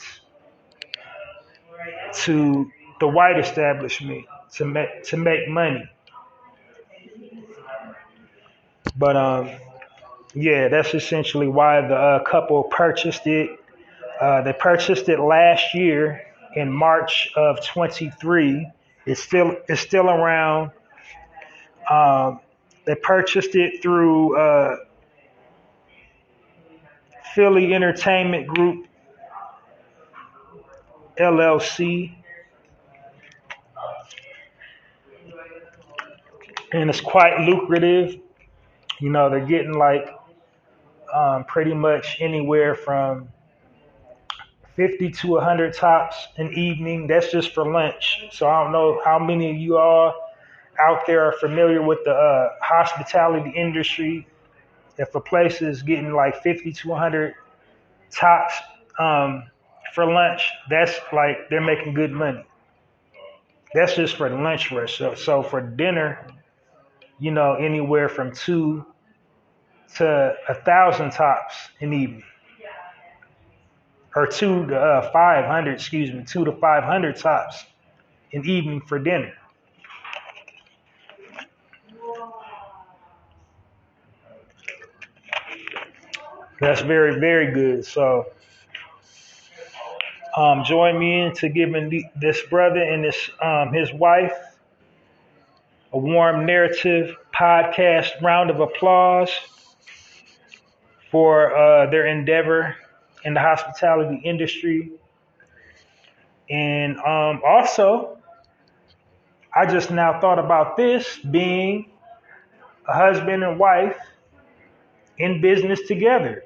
to the white establishment to make money. But yeah, that's essentially why the couple purchased it. They purchased it last year in March of 23. It's still around. They purchased it through Philly Entertainment Group LLC, and it's quite lucrative. They're getting like pretty much anywhere from 50 to 100 tops an evening. That's just for lunch. So I don't know how many of you all out there are familiar with the hospitality industry, if a place is getting like 50 to 100 tops for lunch, that's like they're making good money. That's just for the lunch rush. So for dinner, anywhere from 2 to 1,000 tops an evening, or 2 to 500, 2 to 500 tops an evening for dinner. That's very, very good. So join me into giving this brother and his wife a warm narrative podcast round of applause for their endeavor in the hospitality industry. And also, I just now thought about this being a husband and wife in business together,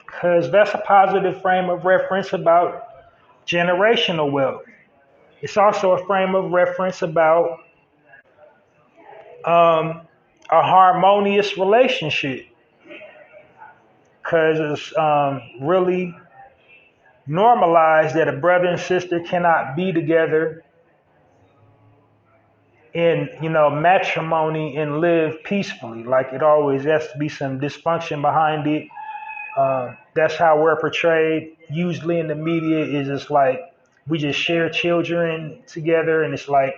because that's a positive frame of reference about generational wealth. It's also a frame of reference about a harmonious relationship, because it's really normalized that a brother and sister cannot be together in matrimony and live peacefully. Like, it always has to be some dysfunction behind it. That's how we're portrayed usually in the media. Is it's like we just share children together, and it's like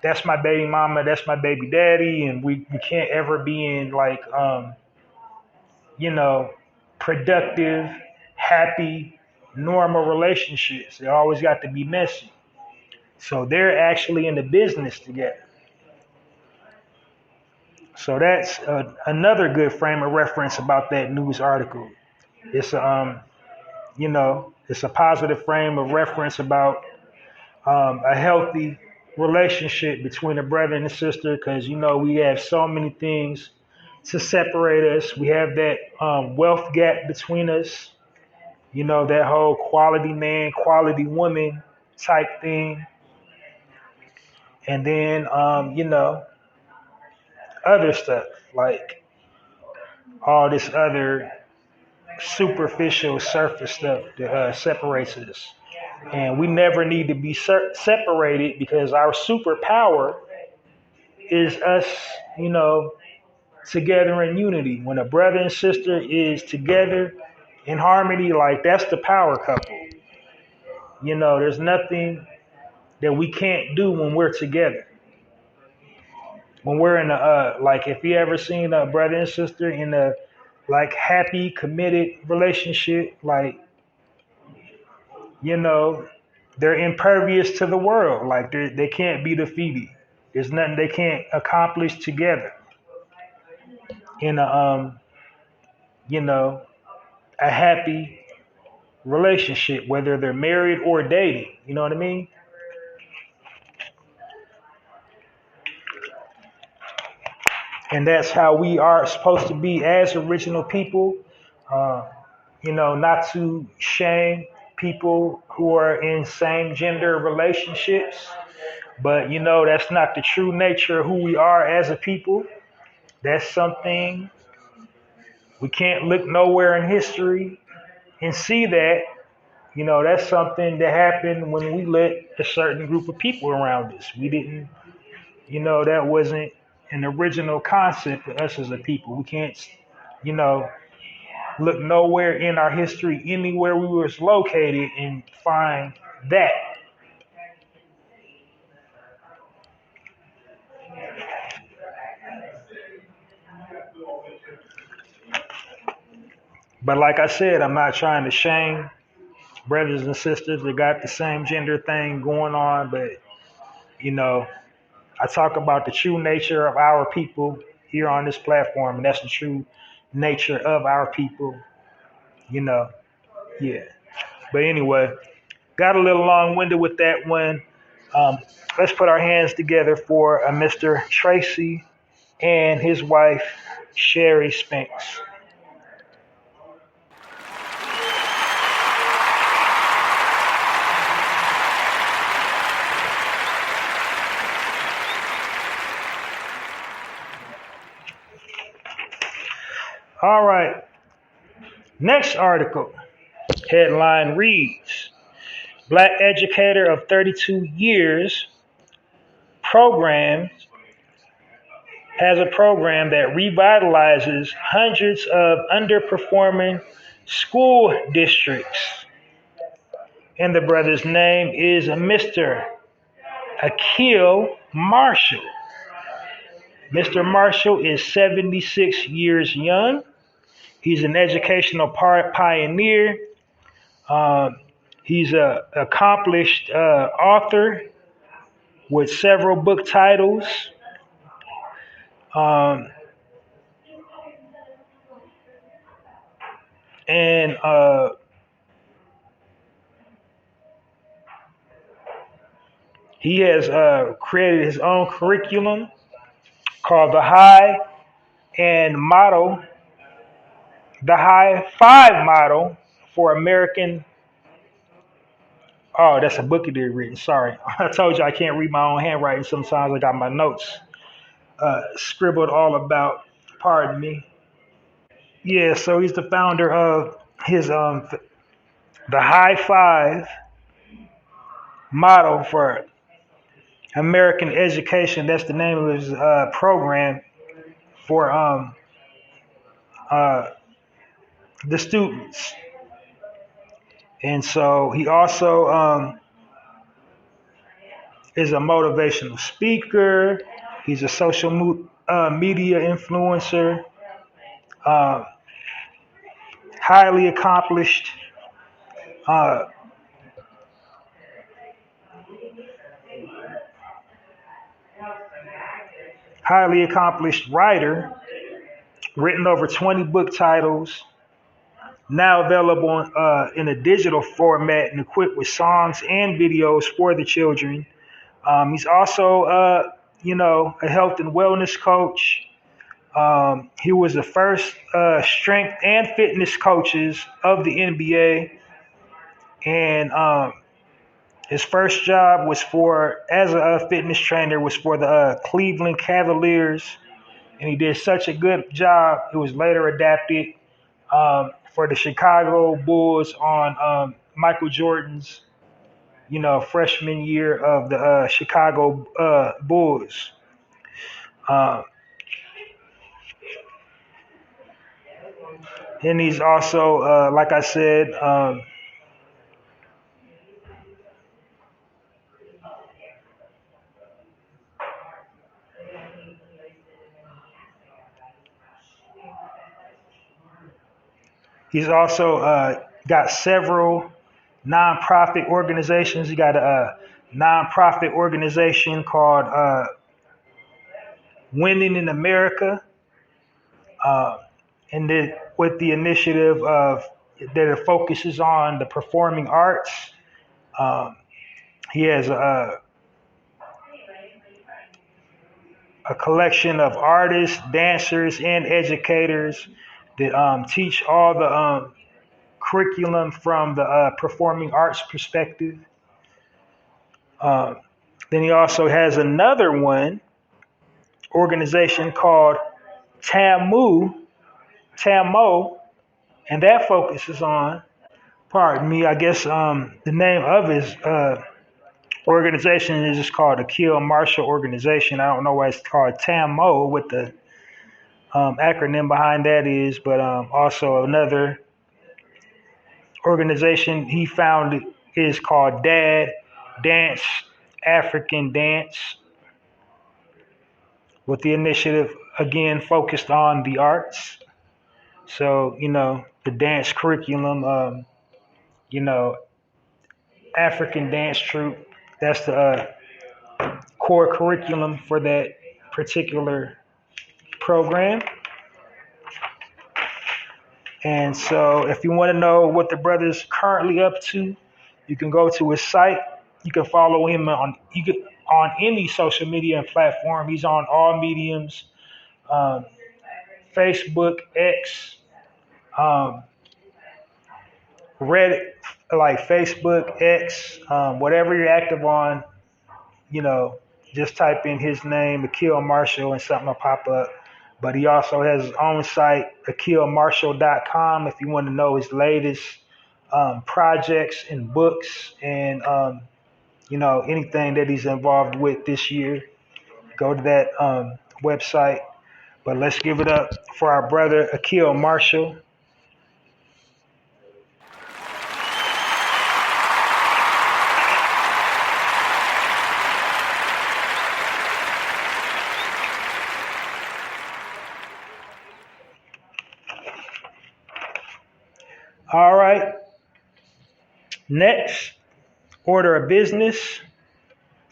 that's my baby mama, that's my baby daddy, and we can't ever be in like productive, happy, normal relationships. They always got to be messy. So they're actually in the business together. So that's another good frame of reference about that news article. It's it's a positive frame of reference about a healthy relationship between a brother and a sister, because we have so many things to separate us. We have that wealth gap between us. That whole quality man, quality woman type thing, and then other stuff like all this other superficial surface stuff that separates us. And we never need to be separated, because our superpower is us, together in unity. When a brother and sister is together in harmony, like that's the power couple. There's nothing that we can't do when we're together. When we're in like if you ever seen a brother and sister in a like happy, committed relationship, like, they're impervious to the world. Like they can't be defeated. There's nothing they can't accomplish together in a happy relationship, whether they're married or dating. You know what I mean? And that's how we are supposed to be as original people. Not to shame people who are in same gender relationships, but that's not the true nature of who we are as a people. That's something we can't look nowhere in history and see that. That's something that happened when we let a certain group of people around us. We didn't, that wasn't an original concept for us as a people. We can't, look nowhere in our history, anywhere we was located, and find that. But like I said, I'm not trying to shame brothers and sisters that got the same gender thing going on, but I talk about the true nature of our people here on this platform, and that's the true nature of our people, yeah. But anyway, got a little long-winded with that one. Let's put our hands together for Mr. Tracy and his wife, Sherry Spinks. All right. Next article. Headline reads, Black educator of 32 years program has a program that revitalizes hundreds of underperforming school districts. And the brother's name is Mr. Akil Marshall. Mr. Marshall is 76 years young. He's an educational pioneer. He's an accomplished author with several book titles. Um, and he has created his own curriculum called the High Five Model for American. Oh, that's a book he did written. Sorry, I told you I can't read my own handwriting. Sometimes I got my notes scribbled all about. Pardon me. Yeah, so he's the founder of his the High Five Model for American Education. That's the name of his program for uh, the students. And so he also is a motivational speaker. He's a social media influencer, uh, highly accomplished, uh, highly accomplished writer, written over 20 book titles, now available in a digital format and equipped with songs and videos for the children. He's also, a health and wellness coach. He was the first strength and fitness coaches of the NBA, and his first job was as a fitness trainer, was for the Cleveland Cavaliers, and he did such a good job. It was later adapted for the Chicago Bulls on Michael Jordan's, freshman year of the Chicago Bulls. Uh, and he's also, like I said, he's also got several nonprofit organizations. He got a nonprofit organization called Winning in America, uh, and with the initiative of that it focuses on the performing arts. Um, he has a collection of artists, dancers, and educators that teach all the curriculum from the performing arts perspective. Uh, then he also has another organization called TAMO, and that focuses on, pardon me, I guess the name of his organization is just called the Akil Marshall Organization. I don't know why it's called TAMO, what the acronym behind that is, but also another organization he founded is called DAD, Dance African Dance, with the initiative again focused on the arts. So, the dance curriculum, African dance troupe, that's the core curriculum for that particular program. And so if you want to know what the brother's currently up to, you can go to his site. You can follow him on any social media platform. He's on all mediums, um, Facebook, X, um, Reddit, like Facebook, X, whatever you're active on, just type in his name, Akil Marshall, and something will pop up. But he also has his own site, akilmarshall.com, if you want to know his latest projects and books and anything that he's involved with this year. Go to that website. But let's give it up for our brother Akil Marshall. All right. Next, order of business.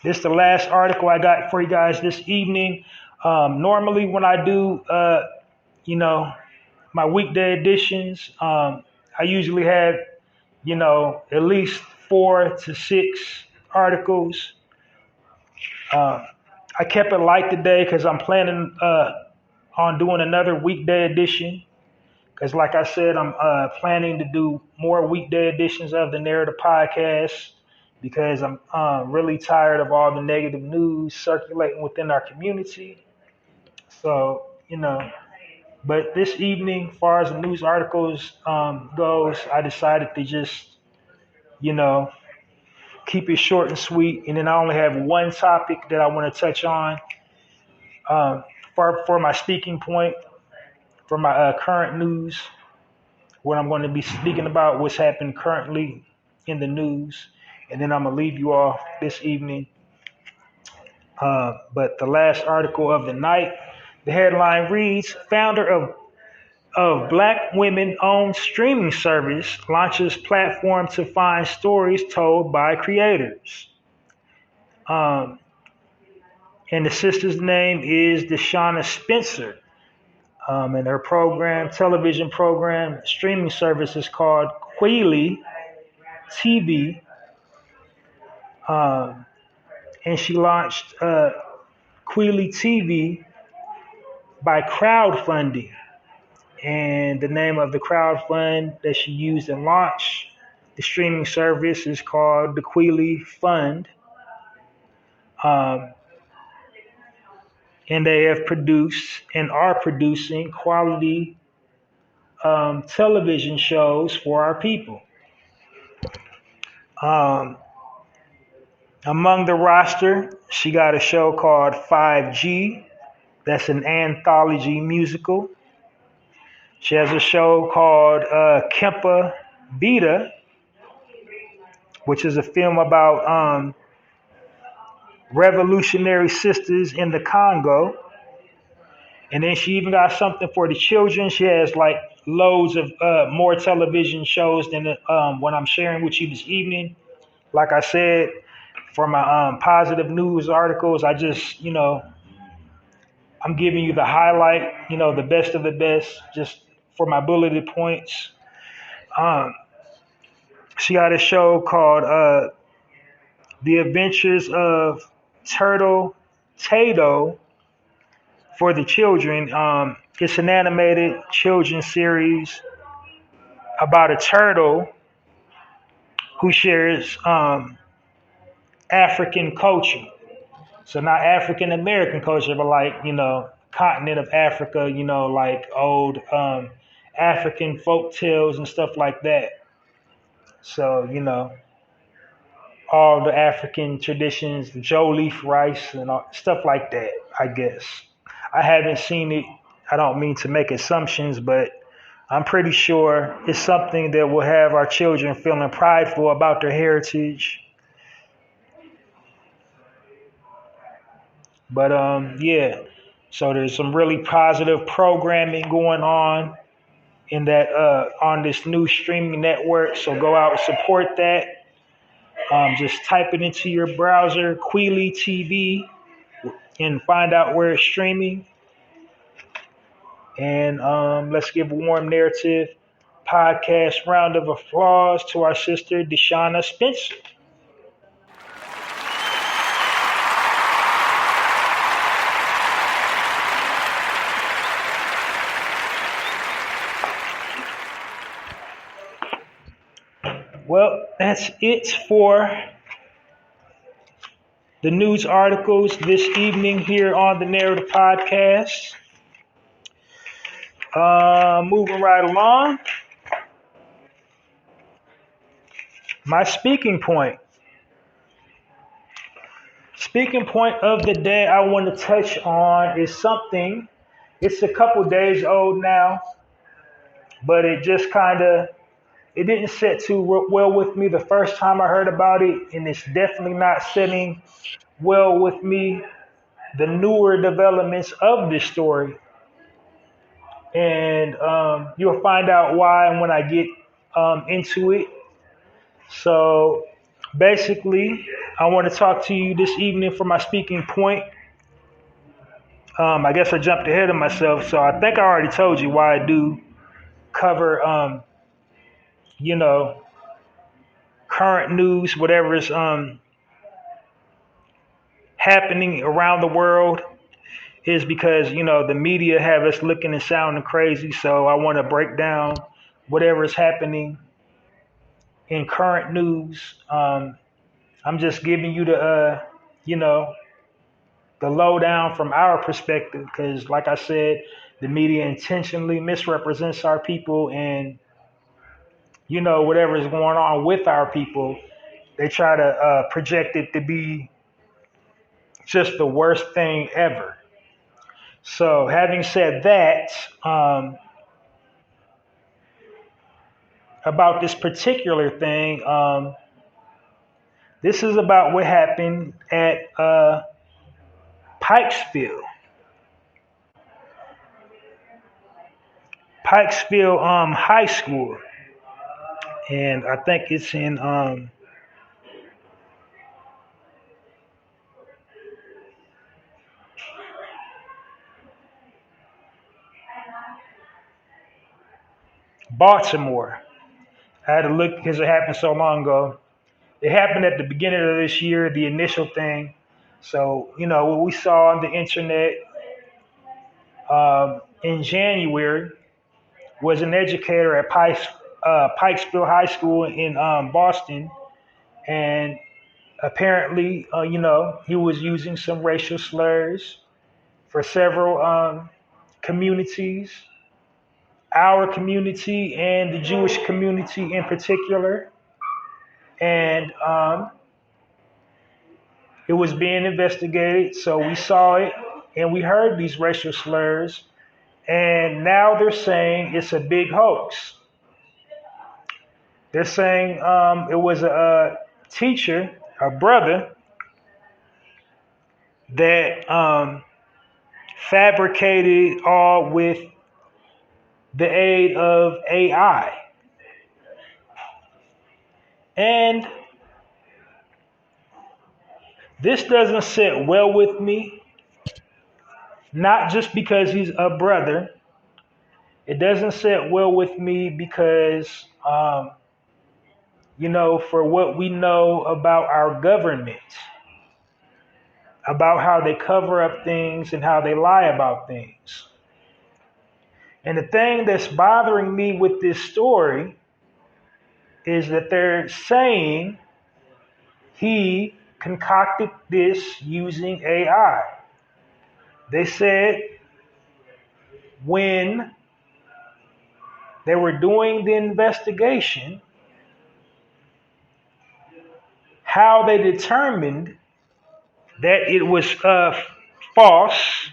This is the last article I got for you guys this evening. Normally, when I do, my weekday editions, I usually have, at least 4 to 6 articles. I kept it light today because I'm planning on doing another weekday edition. Because like I said, I'm planning to do more weekday editions of the Narrator podcast because I'm really tired of all the negative news circulating within our community. So, but this evening, as far as the news articles goes, I decided to just, keep it short and sweet. And then I only have one topic that I want to touch on for my speaking point, for my current news, what I'm going to be speaking about, what's happened currently in the news. And then I'm going to leave you off this evening. But the last article of the night, the headline reads, founder of Black women-owned streaming service launches platform to find stories told by creators. And the sister's name is Deshauna Spencer. And her television program, streaming service is called Queely TV. And she launched Queely TV by crowdfunding. And the name of the crowdfund that she used in launch the streaming service is called the Queely Fund. And they have produced and are producing quality television shows for our people. Among the roster, she got a show called 5G. That's an anthology musical. She has a show called Kempa Beta, which is a film about revolutionary sisters in the Congo. And then she even got something for the children. She has like loads of more television shows than what I'm sharing with you this evening. Like I said, for my positive news articles, I just, I'm giving you the highlight, the best of the best, just for my bulleted points. She got a show called The Adventures of Turtle Tato for the children. It's an animated children's series about a turtle who shares African culture. So not African American culture, but like, continent of Africa, like old African folk tales and stuff like that. So, all the African traditions, the Joe leaf rice and stuff like that, I guess. I haven't seen it. I don't mean to make assumptions, but I'm pretty sure it's something that will have our children feeling prideful about their heritage. But yeah, so there's some really positive programming going on in that on this new streaming network. So go out and support that. Just type it into your browser, Queely TV, and find out where it's streaming. And let's give a warm narrative podcast round of applause to our sister, Deshauna Spencer. Well, that's it for the news articles this evening here on the Narrator Podcast. Moving right along. My speaking point. Speaking point of the day I want to touch on is something. It's a couple days old now, but it didn't sit too well with me the first time I heard about it, and it's definitely not sitting well with me the newer developments of this story. And you'll find out why when I get into it. So basically, I want to talk to you this evening for my speaking point. I guess I jumped ahead of myself, so I think I already told you why I do cover, you know, current news, whatever is happening around the world, is because the media have us looking and sounding crazy. So I want to break down whatever is happening in current news. I'm just giving you the lowdown from our perspective, because like I said, the media intentionally misrepresents our people, and whatever is going on with our people, they try to project it to be just the worst thing ever. So having said that, about this particular thing, this is about what happened at Pikesville. High School. And I think it's in Baltimore. I had to look because it happened so long ago. It happened at the beginning of this year, the initial thing. So, what we saw on the internet in January was an educator at Pikesville High School in Boston. And apparently, he was using some racial slurs for several communities, our community and the Jewish community in particular. And it was being investigated. So we saw it and we heard these racial slurs. And now they're saying it's a big hoax. They're saying it was a teacher, a brother, that fabricated all with the aid of AI. And this doesn't sit well with me, not just because he's a brother. It doesn't sit well with me because, for what we know about our government, about how they cover up things and how they lie about things. And the thing that's bothering me with this story is that they're saying he concocted this using AI. They said when they were doing the investigation, how they determined that it was false,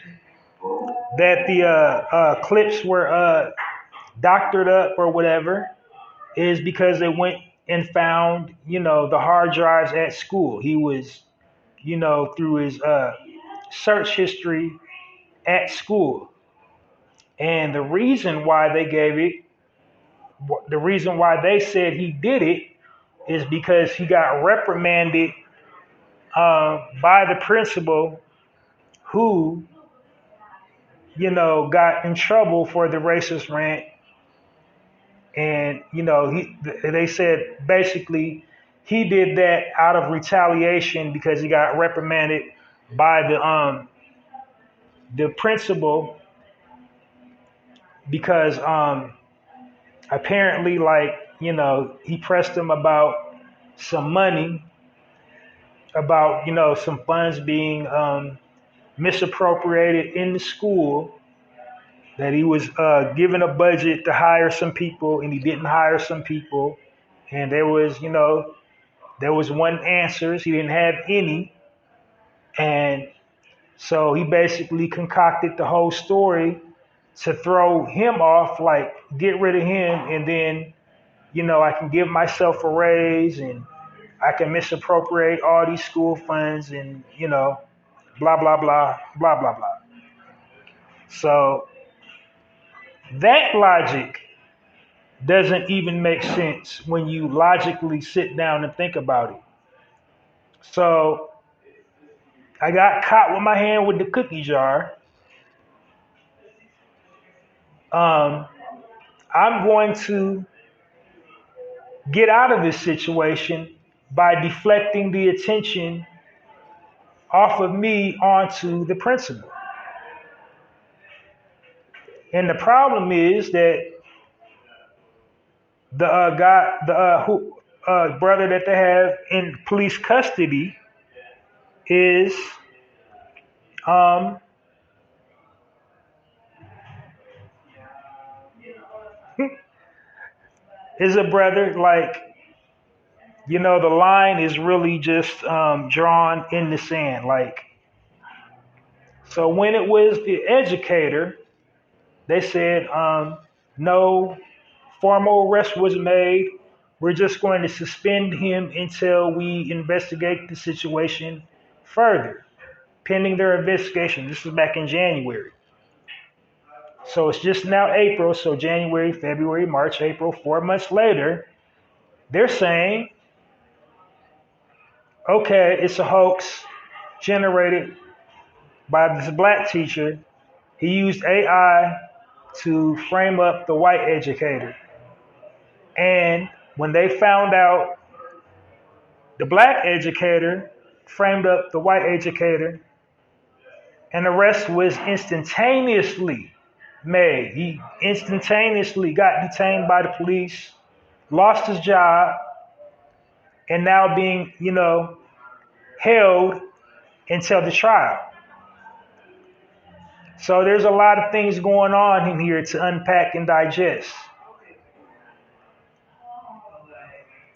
that the clips were doctored up or whatever, is because they went and found, the hard drives at school. He was, through his search history at school. And the reason why they said he did it is because he got reprimanded by the principal who, got in trouble for the racist rant. And, they said basically he did that out of retaliation because he got reprimanded by the principal because apparently, he pressed him about some money, about, some funds being misappropriated in the school. that he was given a budget to hire some people and he didn't hire some people. And there was one answers. He didn't have any. And so he basically concocted the whole story to throw him off, like get rid of him, and then, I can give myself a raise and I can misappropriate all these school funds and, blah, blah, blah, blah, blah, blah. So that logic doesn't even make sense when you logically sit down and think about it. So I got caught with my hand with the cookie jar. I'm going to get out of this situation by deflecting the attention off of me onto the principal. And the problem is that the brother that they have in police custody is is a brother, like, the line is really just drawn in the sand. Like, so when it was the educator, they said no formal arrest was made. We're just going to suspend him until we investigate the situation further, pending their investigation. This was back in January. So it's just now April. So January, February, March, April, 4 months later, they're saying, okay, it's a hoax generated by this black teacher. He used AI to frame up the white educator. And when they found out the black educator framed up the white educator, an arrest was instantaneously made. He instantaneously got detained by the police, lost his job, and now being, held until the trial. So there's a lot of things going on in here to unpack and digest.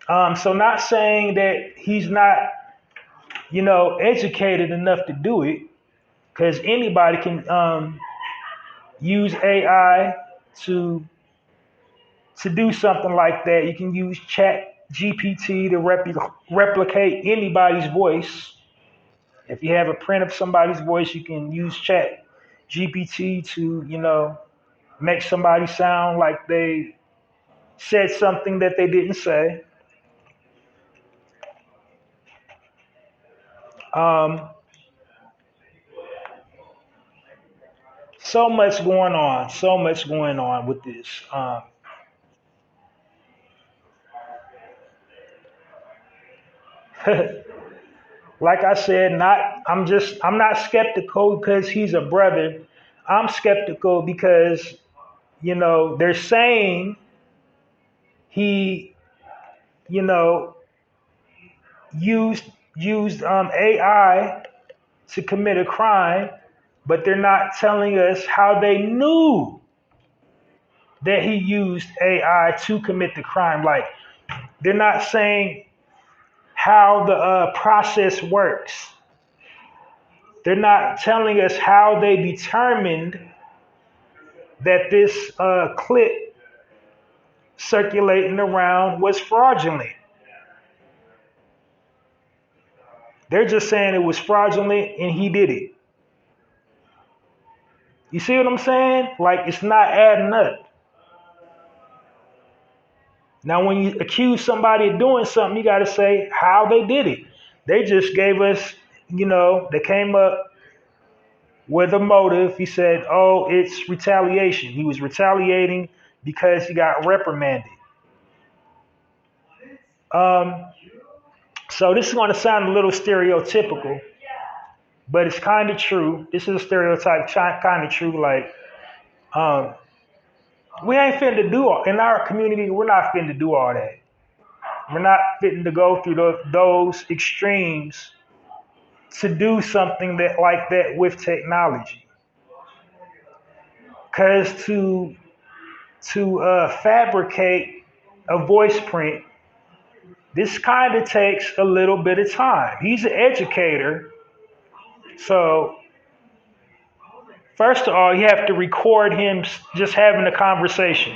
So not saying that he's not, educated enough to do it, because anybody can use AI to do something like that. You can use Chat GPT to replicate anybody's voice. If you have a print of somebody's voice, you can use Chat GPT to, make somebody sound like they said something that they didn't say. So much going on with this. Like I said, I'm not skeptical because he's a brother. I'm skeptical because, they're saying he, used AI to commit a crime, but they're not telling us how they knew that he used AI to commit the crime. Like, they're not saying how the process works. They're not telling us how they determined that this clip circulating around was fraudulent. They're just saying it was fraudulent and he did it. You see what I'm saying? Like, it's not adding up. Now, when you accuse somebody of doing something, you got to say how they did it. They just gave us, they came up with a motive. He said, oh, it's retaliation. He was retaliating because he got reprimanded. So this is going to sound a little stereotypical, but it's kind of true. This is a stereotype, kind of true. Like, we ain't finna do in our community. We're not finna do all that. We're not fitting to go through those extremes to do something like that with technology. Because to fabricate a voice print, this kind of takes a little bit of time. He's an educator, so first of all, you have to record him just having a conversation.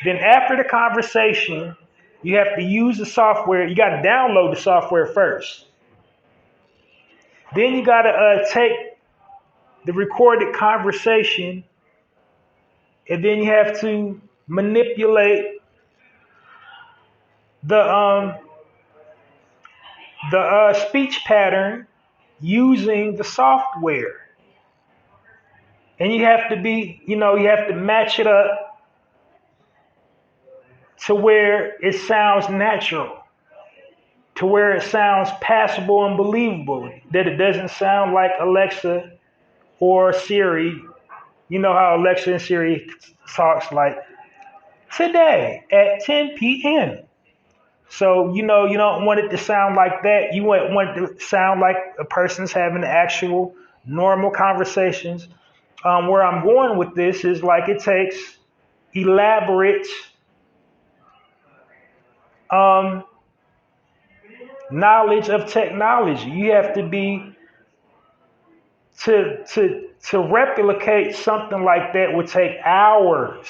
Then after the conversation, you have to use the software. You got to download the software first. Then you got to take the recorded conversation, and then you have to manipulate the speech pattern using the software. And you have to you have to match it up to where it sounds natural, to where it sounds passable and believable, that it doesn't sound like Alexa or Siri. You know how Alexa and Siri talks like, today at 10 p.m. So, you don't want it to sound like that. You want it to sound like a person's having actual normal conversations. Where I'm going with this is like it takes elaborate knowledge of technology. You have to be to replicate something like that would take hours.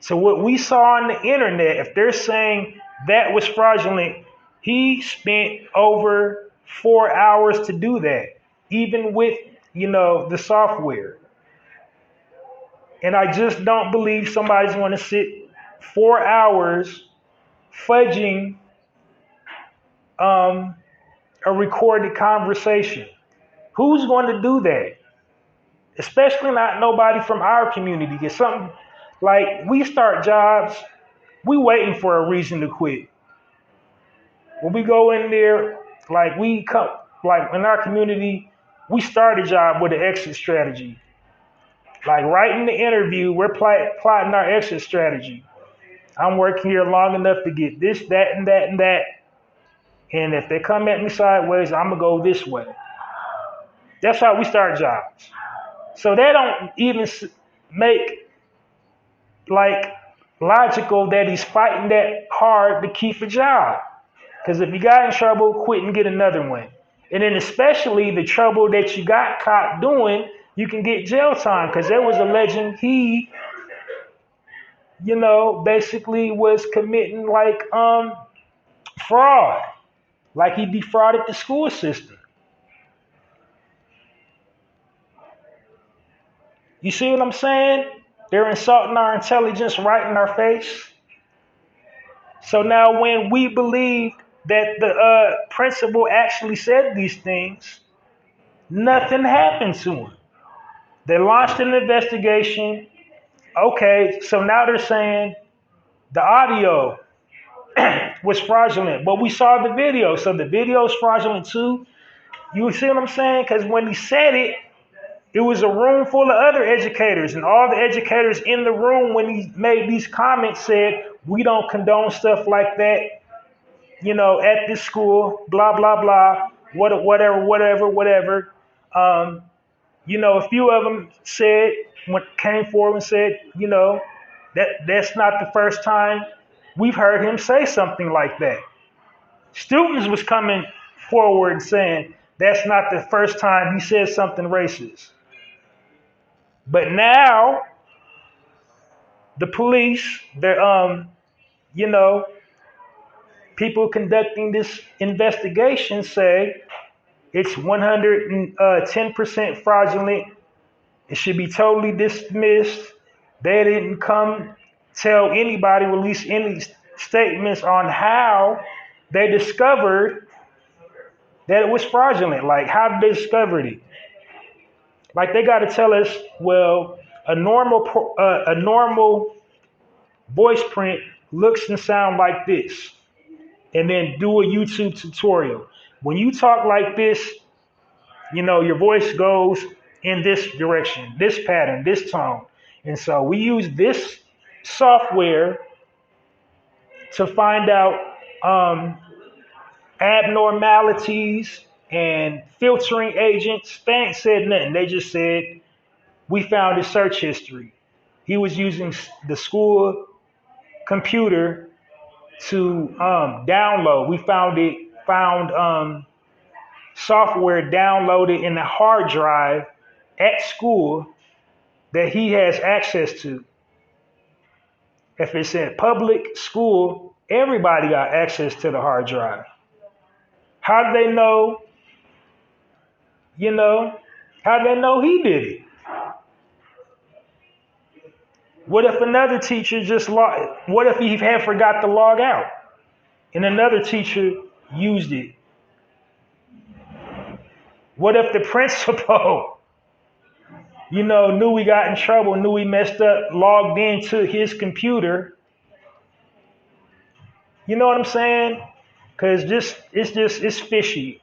So what we saw on the internet, if they're saying that was fraudulent, he spent over 4 hours to do that, even with, the software. And I just don't believe somebody's going to sit 4 hours fudging a recorded conversation. Who's going to do that? Especially not nobody from our community. It's something like we start jobs, we waiting for a reason to quit. When we go in there, like we come, like in our community, we start a job with an exit strategy. Like right in the interview, we're plotting our exit strategy. I'm working here long enough to get this, that, and that, and that. And if they come at me sideways, I'm going to go this way. That's how we start jobs. So they don't even make like logical that he's fighting that hard to keep a job. Because if you got in trouble, quit and get another one. And then especially the trouble that you got caught doing, you can get jail time. Because there was a legend he, basically was committing like fraud. Like he defrauded the school system. You see what I'm saying? They're insulting our intelligence right in our face. So now when we believe that the principal actually said these things, nothing happened to him. They launched an investigation. Okay, so now they're saying the audio was fraudulent, but we saw the video. So the video is fraudulent too. You see what I'm saying? Because when he said it, it was a room full of other educators, and all the educators in the room when he made these comments said, we don't condone stuff like that, at this school, blah, blah, blah, whatever. A few of them came forward and said, that's not the first time we've heard him say something like that. Students was coming forward and saying, that's not the first time he said something racist. But now, the police, they're, people conducting this investigation say it's 110% fraudulent. It should be totally dismissed. They didn't come tell anybody, release any statements on how they discovered that it was fraudulent. Like, how did they discover it? Like, they got to tell us, well, a normal voice print looks and sound like this, and then do a YouTube tutorial. When you talk like this, your voice goes in this direction, this pattern, this tone. And so we use this software to find out abnormalities and filtering agents. They ain't said nothing. They just said, we found his search history. He was using the school computer to download. We found software downloaded in the hard drive at school that he has access to. If it's in public school, everybody got access to the hard drive. How do they know? How do they know he did it? What if another teacher what if he had forgot to log out and another teacher used it? What if the principal, knew we got in trouble, knew we messed up, logged into his computer? You know what I'm saying? Because it's fishy.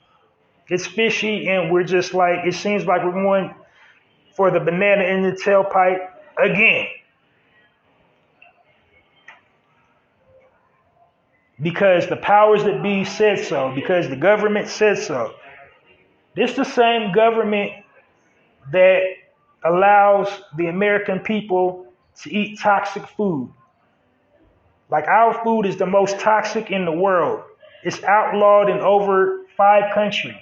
It's fishy, and we're just like, it seems like we're going for the banana in the tailpipe again. Because the powers that be said so, because the government said so. This is the same government that allows the American people to eat toxic food. Like, our food is the most toxic in the world. It's outlawed in over 5 countries.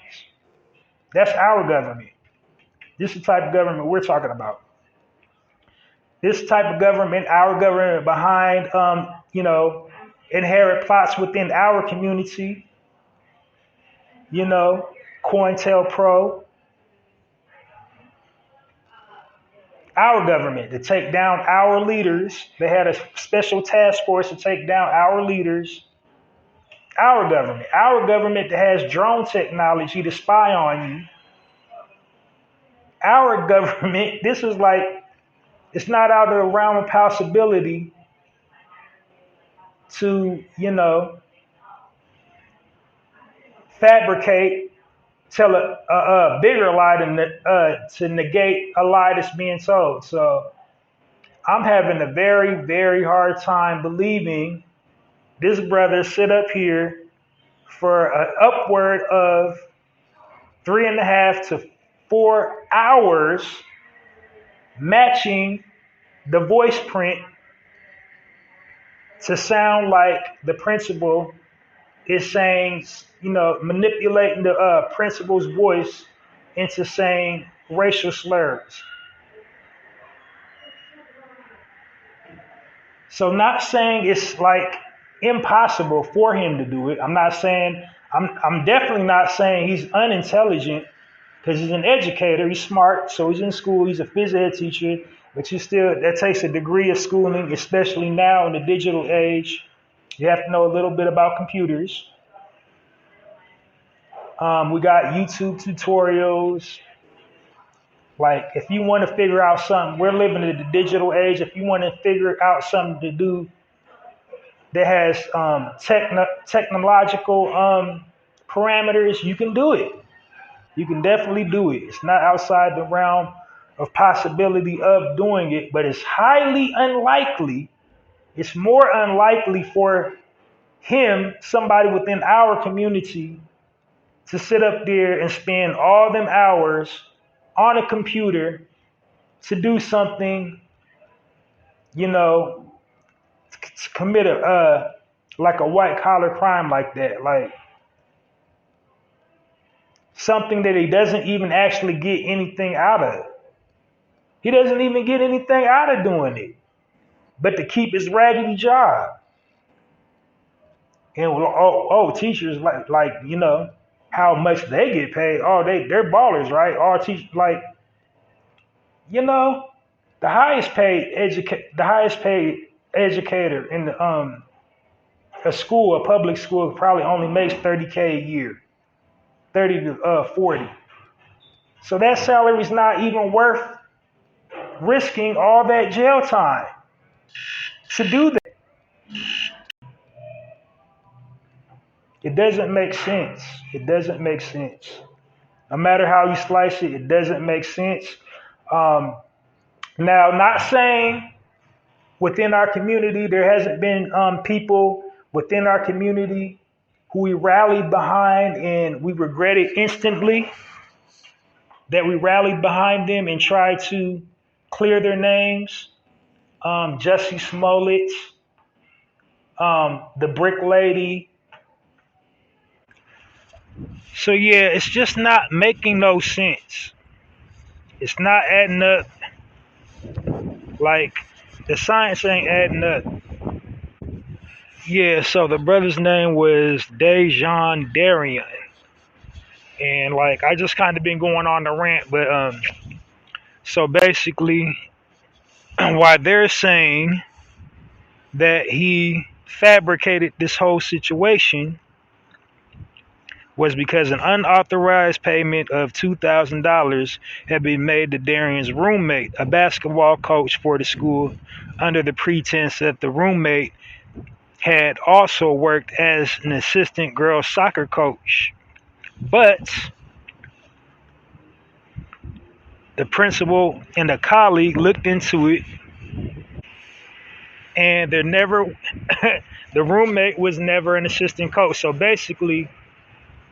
That's our government. This is the type of government we're talking about. This type of government, our government, behind, inherent plots within our community, COINTELPRO, our government to take down our leaders. They had a special task force to take down our leaders. Our government that has drone technology to spy on you. Our government, this is like, it's not out of the realm of possibility to, fabricate, tell a bigger lie to negate a lie that's being told. So I'm having a very, very hard time believing this brother sit up here for an upward of 3.5 to 4 hours matching the voice print to sound like the principal is saying, manipulating the principal's voice into saying racial slurs. So not saying it's like impossible for him to do it. I'm definitely not saying he's unintelligent, because he's an educator, he's smart, so he's in school, he's a phys ed teacher, but that takes a degree of schooling, especially now in the digital age. You have to know a little bit about computers. We got YouTube tutorials. Like, if you want to figure out something, we're living in the digital age. If you want to figure out something to do that has technological parameters, you can do it. You can definitely do it. It's not outside the realm of possibility of doing it, but it's highly unlikely. It's more unlikely for him, somebody within our community, to sit up there and spend all them hours on a computer to do something, to commit like a white collar crime like that, like something that he doesn't even actually get anything out of. He doesn't even get anything out of doing it, but to keep his raggedy job. And teachers like how much they get paid. Oh, they're ballers, right? All teachers, like, the highest paid educator in a public school probably only makes $30K a year, 30 to 40. So that salary is not even worth risking all that jail time to do that. It doesn't make sense. It doesn't make sense. No matter how you slice it, it doesn't make sense. Now, not saying within our community, there hasn't been people within our community who we rallied behind and we regretted instantly that we rallied behind them and tried to clear their names. Jussie Smollett, the Brick Lady. So yeah, it's just not making no sense. It's not adding up. Like the science ain't adding up. Yeah, so the brother's name was Dejan Darian. And like I just kind of been going on the rant, but so basically why they're saying that he fabricated this whole situation was because an unauthorized payment of $2,000 had been made to Darian's roommate, a basketball coach for the school, under the pretense that the roommate had also worked as an assistant girls soccer coach. But the principal and a colleague looked into it, and the roommate was never an assistant coach. So basically,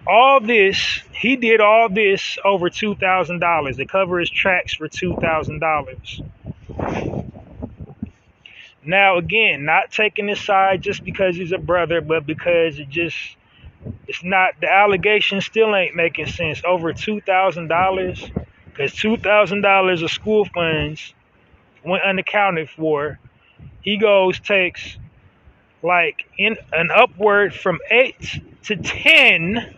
he did all this over $2,000 to cover his tracks for $2,000. Now, again, not taking his side just because he's a brother, but because it's not, the allegation still ain't making sense. Over $2,000, because $2,000 of school funds went unaccounted for. He takes like in an upward from 8 to 10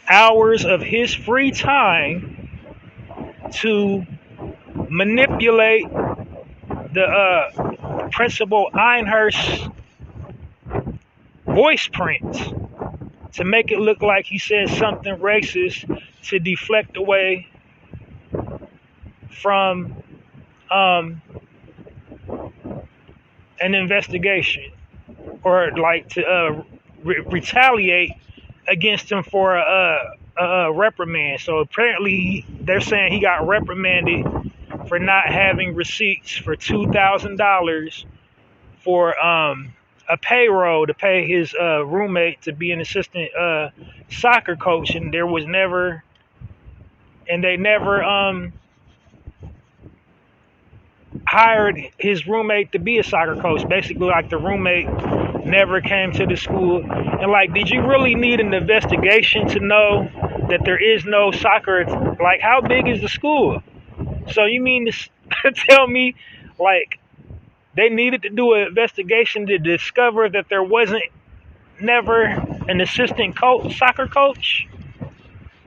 hours of his free time to manipulate the principal Einhurst's voice print to make it look like he said something racist to deflect away from an investigation, or like to retaliate against him for a reprimand. So apparently they're saying he got reprimanded for not having receipts for $2,000 for a payroll to pay his roommate to be an assistant soccer coach, and they never hired his roommate to be a soccer coach. Basically, like the roommate never came to the school. And like, did you really need an investigation to know that there is no soccer? Like, how big is the school? So you mean to tell me, like, they needed to do an investigation to discover that there wasn't never an assistant coach, soccer coach?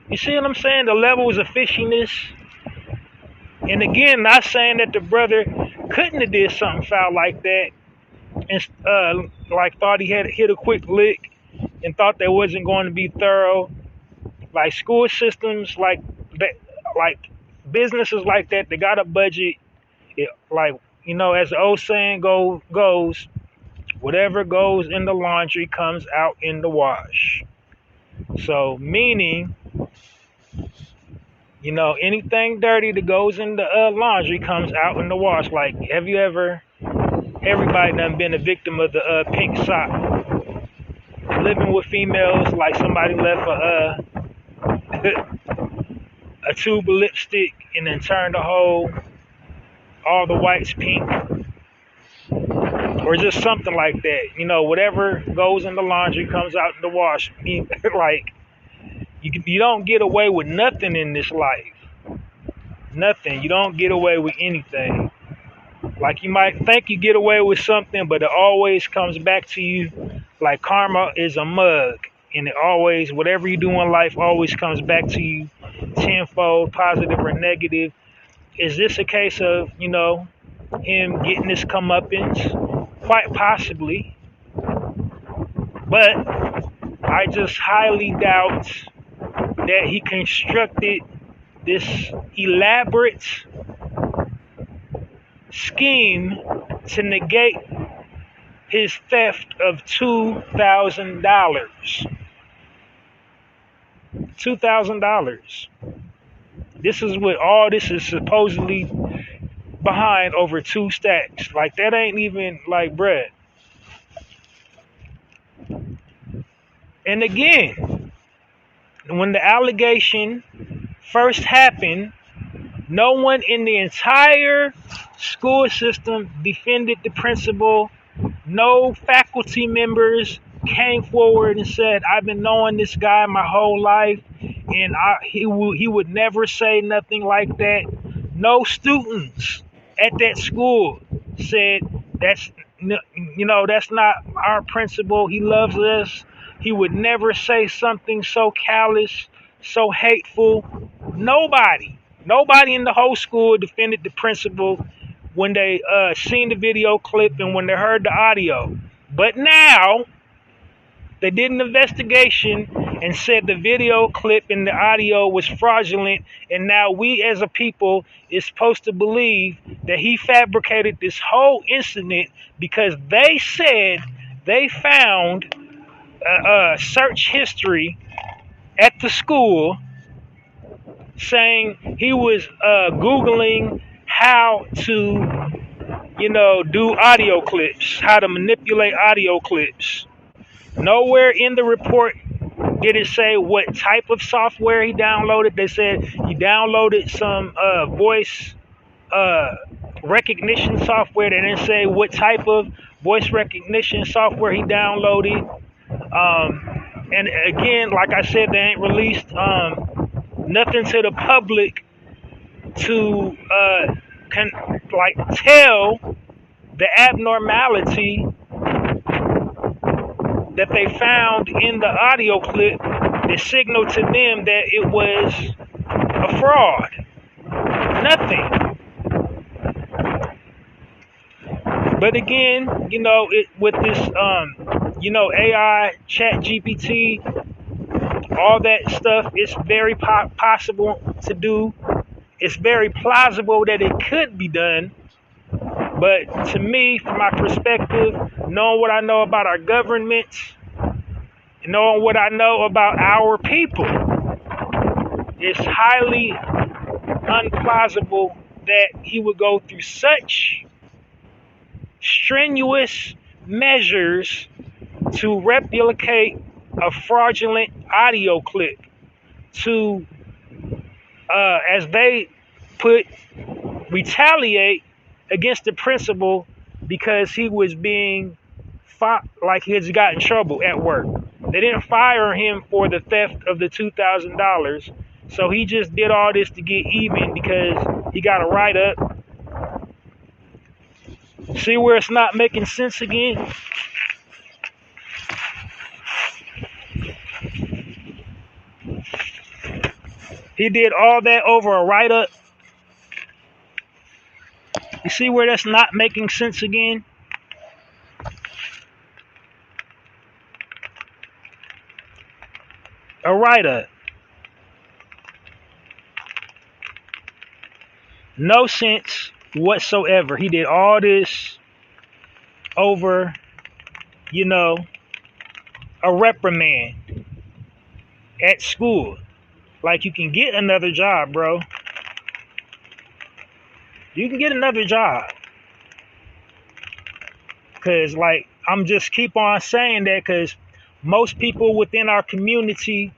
You see what I'm saying? The levels of fishiness. And again, not saying that the brother couldn't have did something foul like that, and like thought he had hit a quick lick and thought they wasn't going to be thorough. Like school systems, like that, like businesses like that, they got a budget. Like, you know, as the old saying goes, whatever goes in the laundry comes out in the wash. So meaning, you know, anything dirty that goes in the laundry comes out in the wash. Like, everybody done been a victim of the pink sock. Living with females, like somebody left a tube of lipstick and then turned all the whites pink. Or just something like that. You know, whatever goes in the laundry comes out in the wash. Like, you don't get away with nothing in this life. Nothing. You don't get away with anything. Like, you might think you get away with something, but it always comes back to you. Like, karma is a mug. And it always, whatever you do in life always comes back to you tenfold, positive or negative. Is this a case of, you know, him getting his comeuppance? Quite possibly. But I just highly doubt that he constructed this elaborate scheme to negate his theft of $2,000. $2,000. This is what all this is supposedly behind, over 2 stacks. Like, that ain't even like bread. And again, when the allegation first happened, No one in the entire school system defended the principal. No faculty members came forward and said, I've been knowing this guy my whole life, and he would never say nothing like that. No students at that school said, that's that's not our principal. He loves us. He would never say something so callous, so hateful. Nobody in the whole school defended the principal when they seen the video clip and when they heard the audio. But now they did an investigation and said the video clip and the audio was fraudulent, and now we as a people is supposed to believe that he fabricated this whole incident because they said they found search history at the school saying he was Googling how to, do audio clips, how to manipulate audio clips. Nowhere in the report did it say what type of software he downloaded. They said he downloaded some voice recognition software. They didn't say what type of voice recognition software he downloaded. And again, like I said, they ain't released nothing to the public to tell the abnormality that they found in the audio clip that signaled to them that it was a fraud. Nothing. But again, with this, AI, Chat GPT, all that stuff, it's very possible to do. It's very plausible that it could be done. But to me, from my perspective, knowing what I know about our government, knowing what I know about our people, it's highly unplausible that he would go through such strenuous measures to replicate a fraudulent audio clip to, as they put, retaliate against the principal because he was being he had got in trouble at work. They didn't fire him for the theft of the $2,000, so he just did all this to get even because he got a write-up. See where it's not making sense again? He did all that over a write-up. You see where that's not making sense again? A write-up. No sense whatsoever. He did all this over, a reprimand at school. Like, you can get another job, bro. You can get another job. Because, I'm just keep on saying that because most people within our community,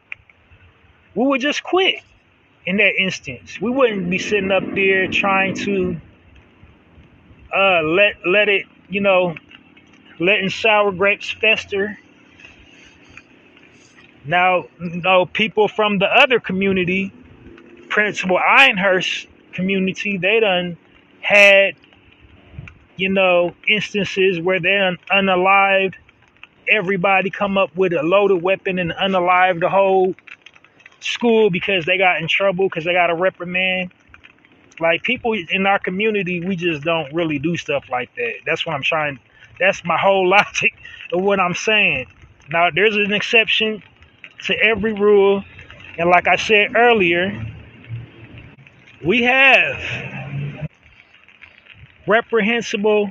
we would just quit in that instance. We wouldn't be sitting up there trying to let it, letting sour grapes fester. Now, people from the other community, Principal Ironhurst community, they done had, instances where they unalived everybody, come up with a loaded weapon and unalive the whole school because they got in trouble, because they got a reprimand. Like, people in our community, we just don't really do stuff like that. That's my whole logic of what I'm saying. Now, there's an exception to every rule. And like I said earlier, we have reprehensible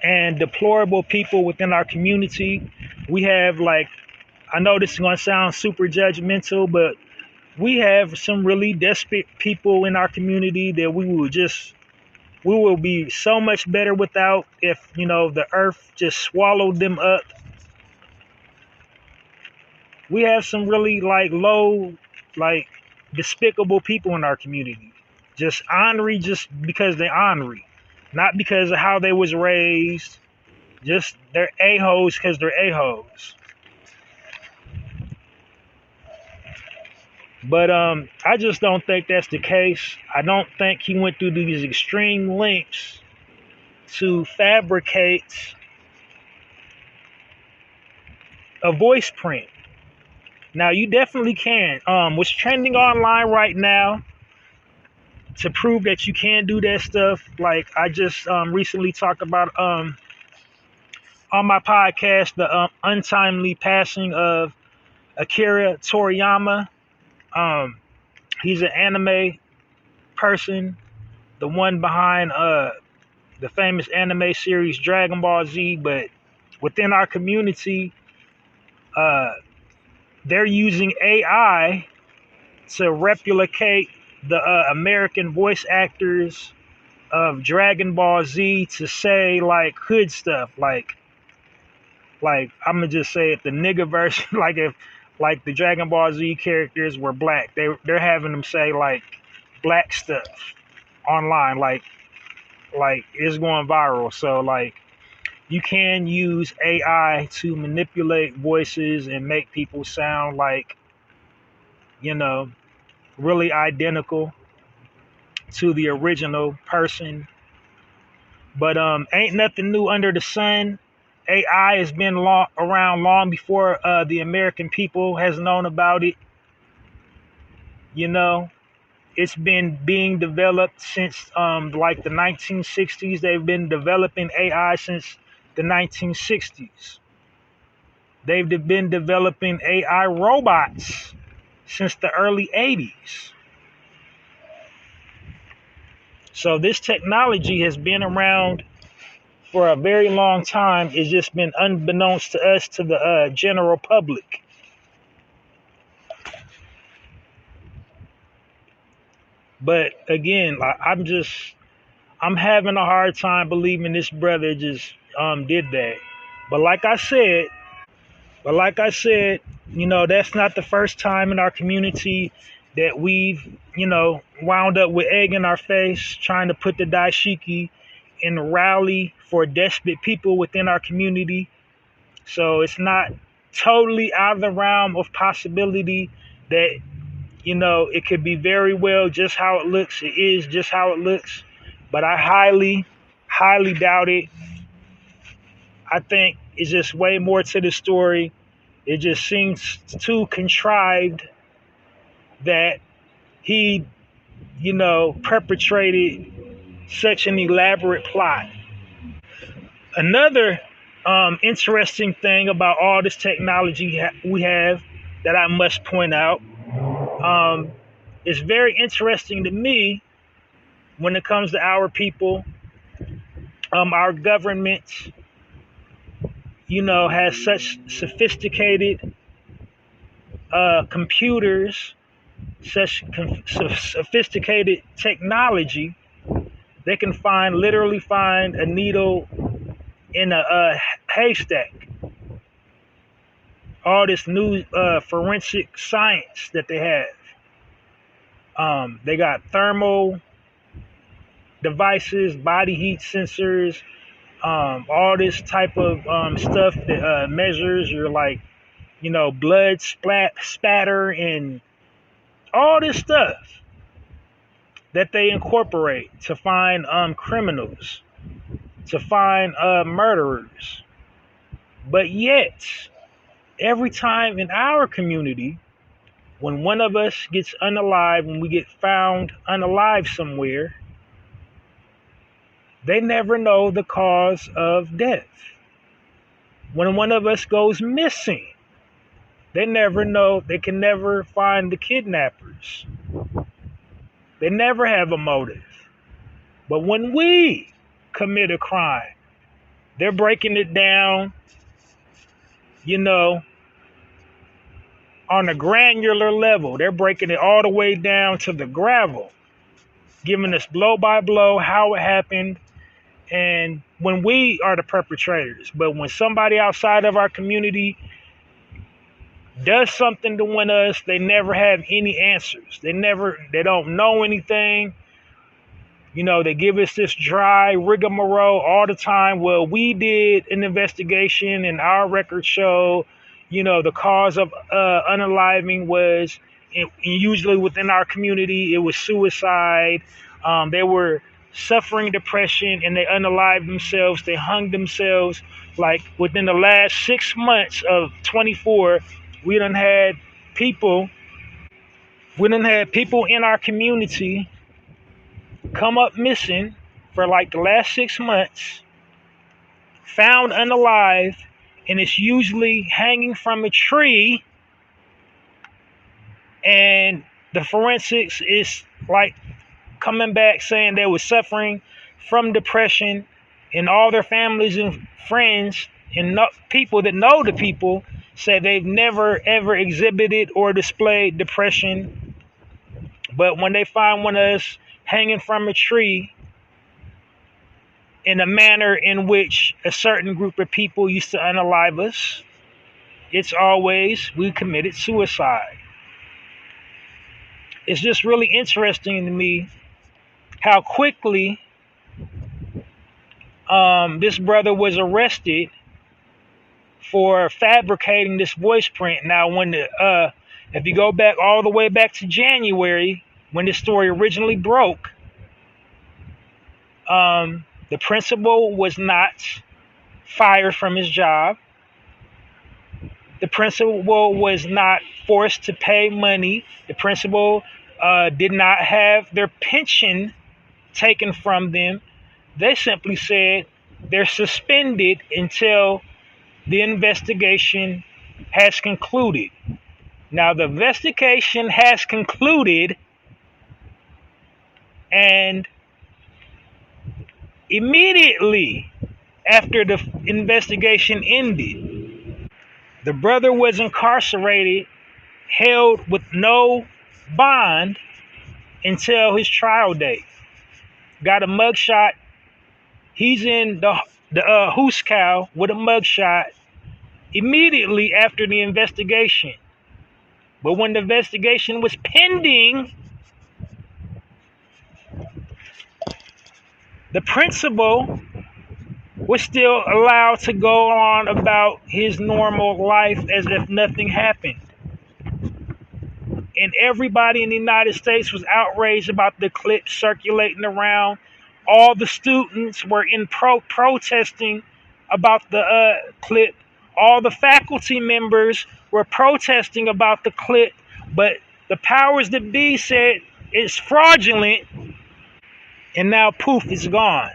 and deplorable people within our community. We have, I know this is going to sound super judgmental, but we have some really desperate people in our community that we will be so much better without if, the earth just swallowed them up. We have some really low, despicable people in our community. Just ornery just because they're ornery. Not because of how they was raised. Just they're a-holes because they're a-holes. But I just don't think that's the case. I don't think he went through these extreme lengths to fabricate a voice print. Now you definitely can. What's trending online right now to prove that you can do that stuff, like I just recently talked about on my podcast, the untimely passing of Akira Toriyama. He's an anime person, the one behind the famous anime series Dragon Ball Z. But within our community, they're using AI to replicate the American voice actors of Dragon Ball Z to say like hood stuff, like I'm gonna just say it, the nigga version, like if like the Dragon Ball Z characters were black, they're having them say like black stuff online, like it's going viral. So like you can use AI to manipulate voices and make people sound like, you know, really identical to the original person. But ain't nothing new under the sun. AI has been around long before the American people has known about it. You know, it's been being developed since like the 1960s. They've been developing AI since the 1960s. They've been developing AI robots since the early 80s. So this technology has been around for a very long time. It's just been unbeknownst to us, to the general public. But again, I'm having a hard time believing this brother just did that. But like I said, you know, that's not the first time in our community that we've, you know, wound up with egg in our face trying to put the dashiki in a rally for desperate people within our community. So it's not totally out of the realm of possibility that, you know, it could be very well just how it looks. It is just how it looks. But I highly, highly doubt it. I think it's just way more to the story. It just seems too contrived that he, you know, perpetrated such an elaborate plot. Another interesting thing about all this technology we have that I must point out, it's very interesting to me when it comes to our people. Our government, you know, has such sophisticated computers, such sophisticated technology. They can literally find a needle in a haystack. All this new forensic science that they have. They got thermal devices, body heat sensors, all this type of stuff that measures your, like, you know, blood spatter and all this stuff that they incorporate to find criminals, to find murderers. But yet, every time in our community, when one of us gets unalive, when we get found unalive somewhere, they never know the cause of death. When one of us goes missing, they never know, they can never find the kidnappers. They never have a motive. But when we commit a crime, they're breaking it down, you know, on a granular level. They're breaking it all the way down to the gravel, giving us blow by blow how it happened, and when we are the perpetrators. But when somebody outside of our community does something to one of us, they never have any answers. They don't know anything. They give us this dry rigmarole all the time. Well, we did an investigation and our records show, the cause of unaliving was, usually within our community, it was suicide. They were suffering depression and they unalived themselves. They hung themselves. Like within the last 6 months of 24, we done had people in our community come up missing for like the last 6 months, found unalive, and it's usually hanging from a tree. And the forensics is like coming back saying they were suffering from depression, and all their families and friends and people that know the people say they've never ever exhibited or displayed depression. But when they find one of us hanging from a tree in a manner in which a certain group of people used to unalive us, it's always we committed suicide. It's just really interesting to me how quickly this brother was arrested for fabricating this voice print. Now, if you go back all the way back to January, when this story originally broke, the principal was not fired from his job. The principal was not forced to pay money. The principal did not have their pension taken from them. They simply said they're suspended until the investigation has concluded. Now, the investigation has concluded, and immediately after the investigation ended, the brother was incarcerated, held with no bond until his trial date. Got a mugshot. He's in the hoose cow with a mugshot immediately after the investigation. But when the investigation was pending, the principal was still allowed to go on about his normal life as if nothing happened. And everybody in the United States was outraged about the clip circulating around. All the students were in protesting about the clip. All the faculty members were protesting about the clip. But the powers that be said it's fraudulent. And now, poof, it's gone.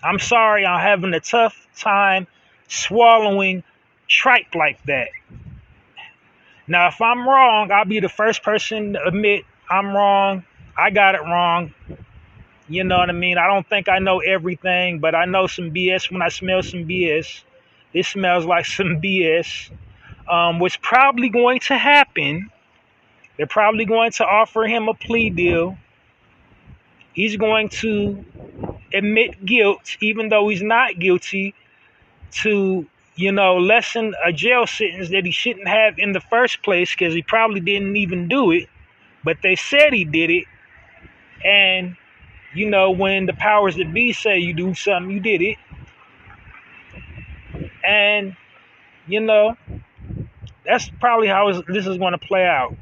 I'm sorry, I'm having a tough time swallowing tripe like that. Now, if I'm wrong, I'll be the first person to admit I'm wrong. I got it wrong. You know what I mean? I don't think I know everything, but I know some BS when I smell some BS. This smells like some BS. What's probably going to happen, they're probably going to offer him a plea deal. He's going to admit guilt, even though he's not guilty, to, lessen a jail sentence that he shouldn't have in the first place because he probably didn't even do it. But they said he did it. And, when the powers that be say you do something, you did it. And, that's probably how this is going to play out.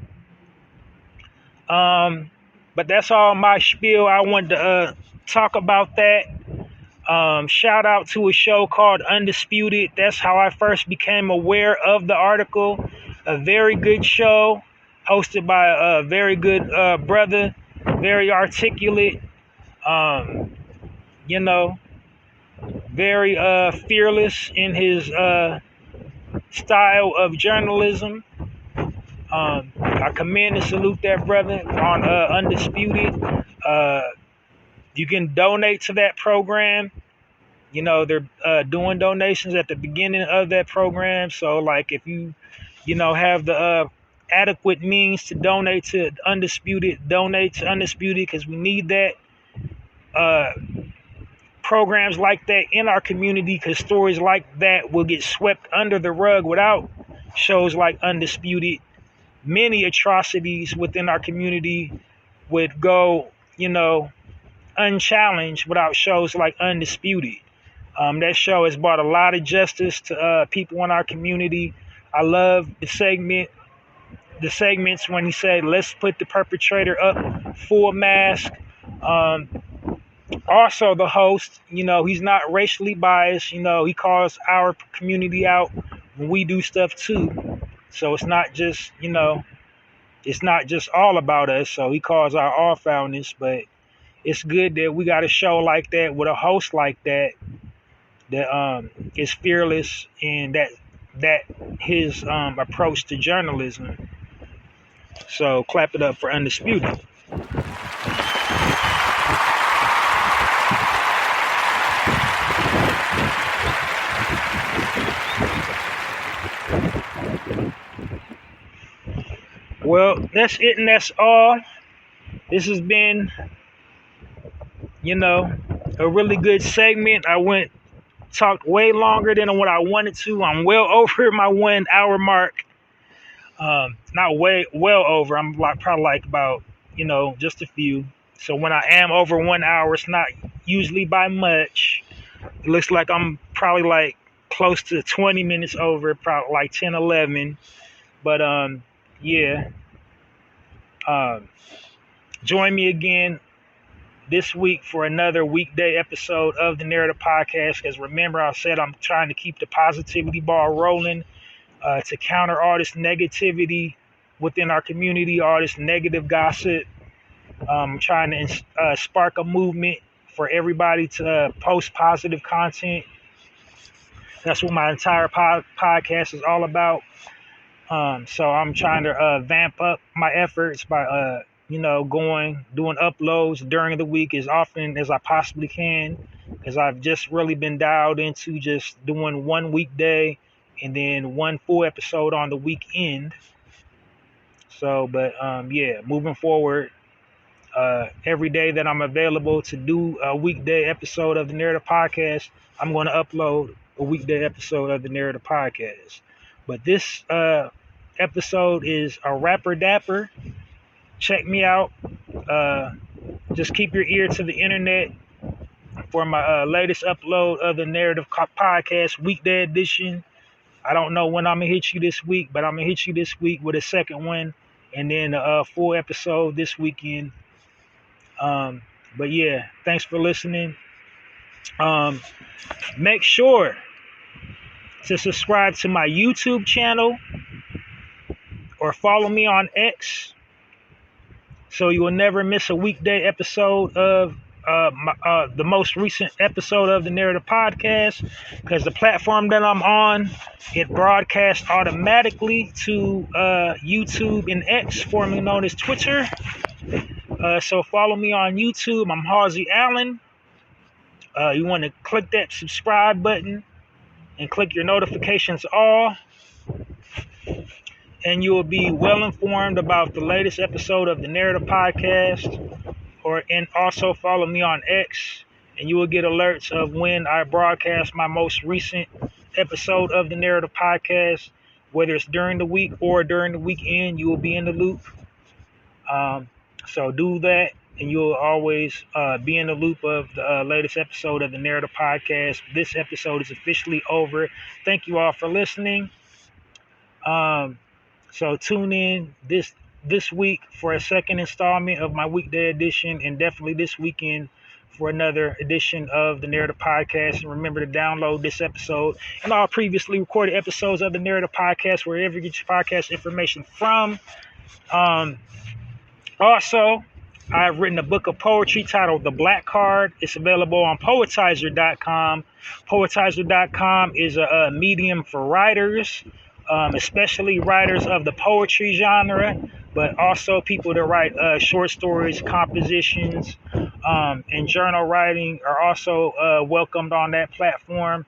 But that's all my spiel. I wanted to talk about that. Shout out to a show called Undisputed. That's how I first became aware of the article. A very good show, hosted by a very good brother, very articulate, very fearless in his style of journalism. I commend and salute that brother on Undisputed. You can donate to that program. They're doing donations at the beginning of that program. So, like, if you, have the adequate means to donate to Undisputed, donate to Undisputed because we need that. Programs like that in our community, because stories like that will get swept under the rug without shows like Undisputed. Many atrocities within our community would go, unchallenged without shows like Undisputed. That show has brought a lot of justice to people in our community. I love the segments when he said, "Let's put the perpetrator up, full mask." Um, Also, the host, he's not racially biased. He calls our community out when we do stuff too. So it's not just all about us. So he calls our all foulness, but it's good that we got a show like that with a host like that is fearless, and that his approach to journalism. So clap it up for Undisputed. Well, that's it and that's all. This has been, a really good segment. I talked way longer than what I wanted to. I'm well over my 1 hour mark. Not well over. I'm probably like about, just a few. So when I am over 1 hour, it's not usually by much. It looks like I'm probably like close to 20 minutes over, probably like 10, 11. But yeah. Join me again this week for another weekday episode of the Narrator Podcast. Because remember, I said I'm trying to keep the positivity ball rolling to counter all this negativity within our community, all this negative gossip. I'm trying to spark a movement for everybody to post positive content. That's what my entire podcast is all about. So I'm trying to vamp up my efforts by doing uploads during the week as often as I possibly can, because I've just really been dialed into just doing one weekday and then one full episode on the weekend. So, but moving forward, every day that I'm available to do a weekday episode of the Narrative Podcast, I'm going to upload a weekday episode of the Narrative Podcast. But this episode is a rapper dapper. Check me out. Just keep your ear to the internet for my latest upload of the Narrative Podcast Weekday Edition. I don't know when I'm going to hit you this week, but I'm going to hit you this week with a second one, and then a full episode this weekend. But yeah, thanks for listening. Make sure to subscribe to my YouTube channel or follow me on X, so you will never miss a weekday episode of the most recent episode of the Narrative Podcast, because the platform that I'm on, it broadcasts automatically to YouTube and X, formerly known as Twitter. So follow me on YouTube. I'm Halsey Allen. You want to click that subscribe button and click your notifications all, and you will be well informed about the latest episode of the Narrative Podcast. And also follow me on X, and you will get alerts of when I broadcast my most recent episode of the Narrative Podcast, whether it's during the week or during the weekend. You will be in the loop. So do that, and you'll always be in the loop of the latest episode of the Narrative Podcast. This episode is officially over. Thank you all for listening. So tune in this week for a second installment of my weekday edition, and definitely this weekend for another edition of the Narrative Podcast. And remember to download this episode and all previously recorded episodes of the Narrative Podcast wherever you get your podcast information from. Also, I've written a book of poetry titled The Black Card. It's available on Poetizer.com. Poetizer.com is a medium for writers, especially writers of the poetry genre, but also people that write short stories, compositions, and journal writing are also welcomed on that platform.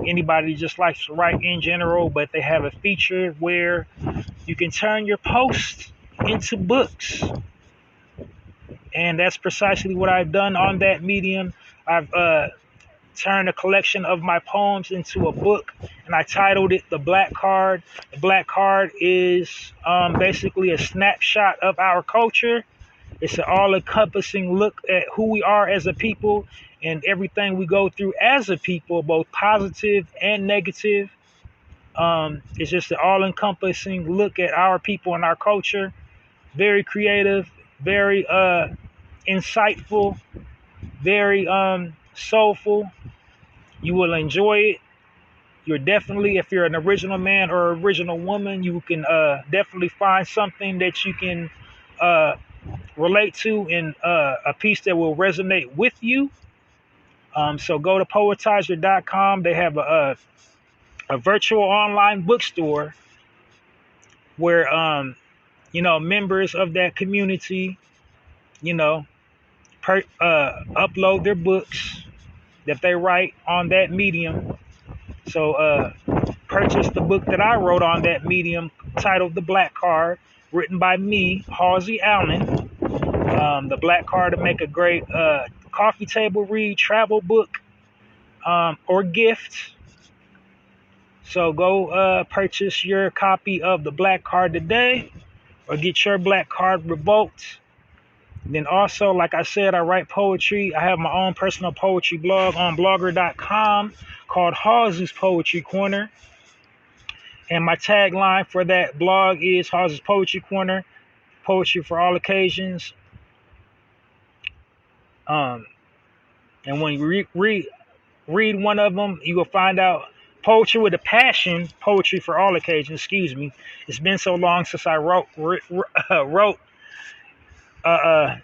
Anybody just likes to write in general, but they have a feature where you can turn your posts into books. And that's precisely what I've done on that medium. I've turned a collection of my poems into a book, and I titled it The Black Card. The Black Card is basically a snapshot of our culture, It's an all-encompassing look at who we are as a people and everything we go through as a people, both positive and negative. It's just an all-encompassing look at our people and our culture. Very creative, very insightful, very soulful. You will enjoy it. You're definitely, if you're an original man or original woman, you can definitely find something that you can relate to in a piece that will resonate with you. So go to poetizer.com. They have a virtual online bookstore where members of that community, upload their books that they write on that medium. So purchase the book that I wrote on that medium titled The Black Card, written by me, Halsey Allen. The Black Card to make a great coffee table read, travel book, or gift. So go purchase your copy of The Black Card today, or get your Black Card revoked. Then also, like I said, I write poetry. I have my own personal poetry blog on blogger.com called hallziespoetrycorner. And my tagline for that blog is Hallzies Poetry Corner, poetry for all occasions. And when you read one of them, you will find out poetry with a passion, poetry for all occasions. Excuse me. It's been so long since I wrote a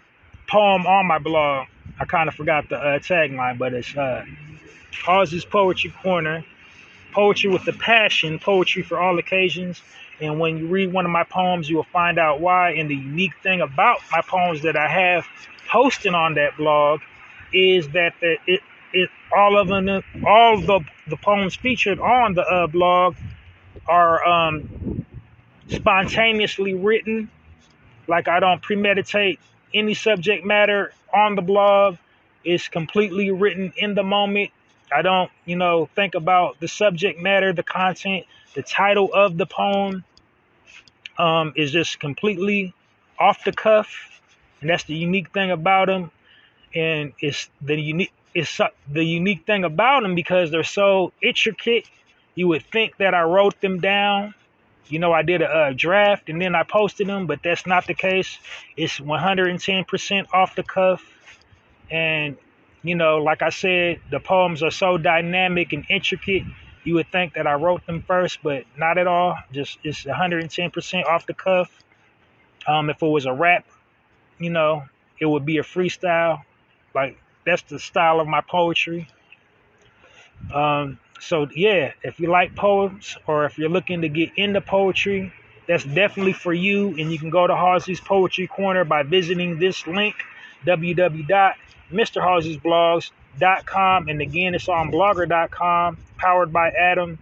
poem on my blog. I kind of forgot the tagline, but it's Hallzies Poetry Corner, poetry with a passion, poetry for all occasions. And when you read one of my poems, you will find out why. And the unique thing about my poems that I have posted on that blog is that all the poems featured on the blog are spontaneously written. Like, I don't premeditate any subject matter on the blog. It's completely written in the moment. I don't, think about the subject matter, the content, the title of the poem. Is just completely off the cuff, and that's the unique thing about them. And it's the unique thing about them because they're so intricate. You would think that I wrote them down. I did a draft and then I posted them, but that's not the case. It's 110% off the cuff. And, like I said, the poems are so dynamic and intricate. You would think that I wrote them first, but not at all. Just it's 110% off the cuff. If it was a rap, it would be a freestyle. Like, that's the style of my poetry. So yeah, if you like poems or if you're looking to get into poetry, that's definitely for you. And you can go to Hallzies Poetry Corner by visiting this link, www.mrhalziesblogs.com. And again, it's on blogger.com, powered by Adam.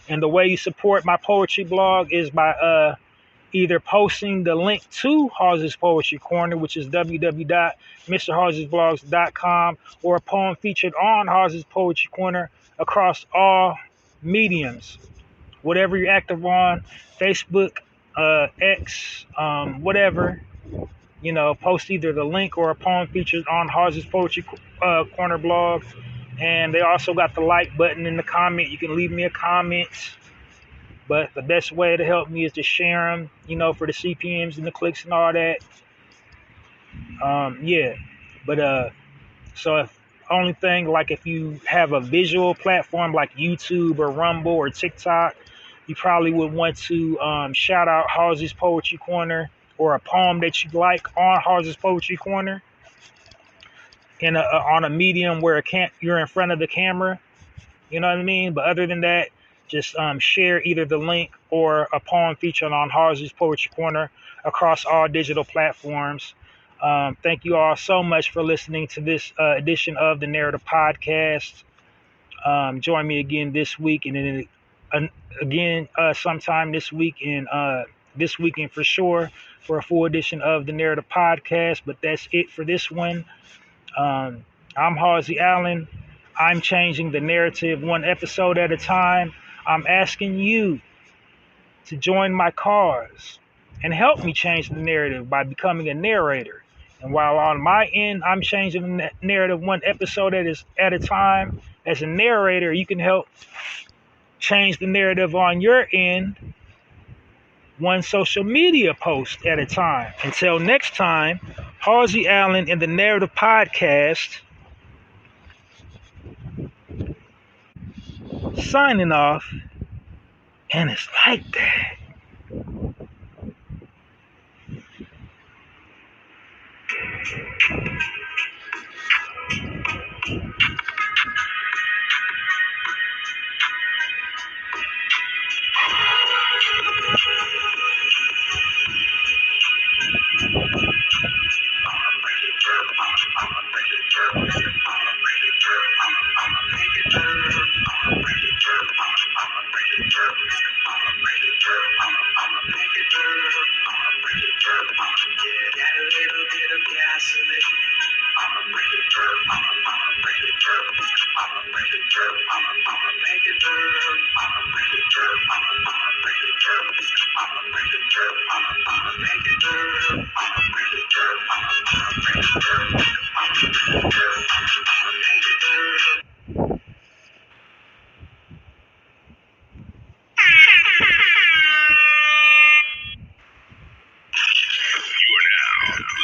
And the way you support my poetry blog is by either posting the link to Hallzies Poetry Corner, which is www.mrhalziesblogs.com, or a poem featured on Hallzies Poetry Corner across all mediums. Whatever you're active on, Facebook, X, whatever, post either the link or a poem featured on Hallzies Poetry Corner blog. And they also got the like button in the comment. You can leave me a comment. But the best way to help me is to share them, for the CPMs and the clicks and all that. So if you have a visual platform like YouTube or Rumble or TikTok, you probably would want to shout out Hallzies Poetry Corner or a poem that you like on Hallzies Poetry Corner on a medium where you're in front of the camera. You know what I mean? But other than that, just share either the link or a poem featured on Hallzies Poetry Corner across all digital platforms. Thank you all so much for listening to this edition of the Narrator Podcast. Join me again this week, and then again sometime this week, and this weekend for sure, for a full edition of the Narrator Podcast. But that's it for this one. I'm Halsey Allen. I'm changing the narrative one episode at a time. I'm asking you to join my cause and help me change the narrative by becoming a narrator. And while on my end, I'm changing the narrative one episode at a time, as a narrator, you can help change the narrative on your end one social media post at a time. Until next time, Halsey Allen in the Narrative Podcast, signing off, and it's like that.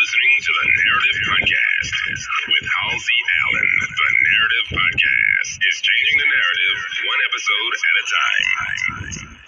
Listening to the Narrative Podcast with Halsey Allen. The Narrative Podcast is changing the narrative one episode at a time.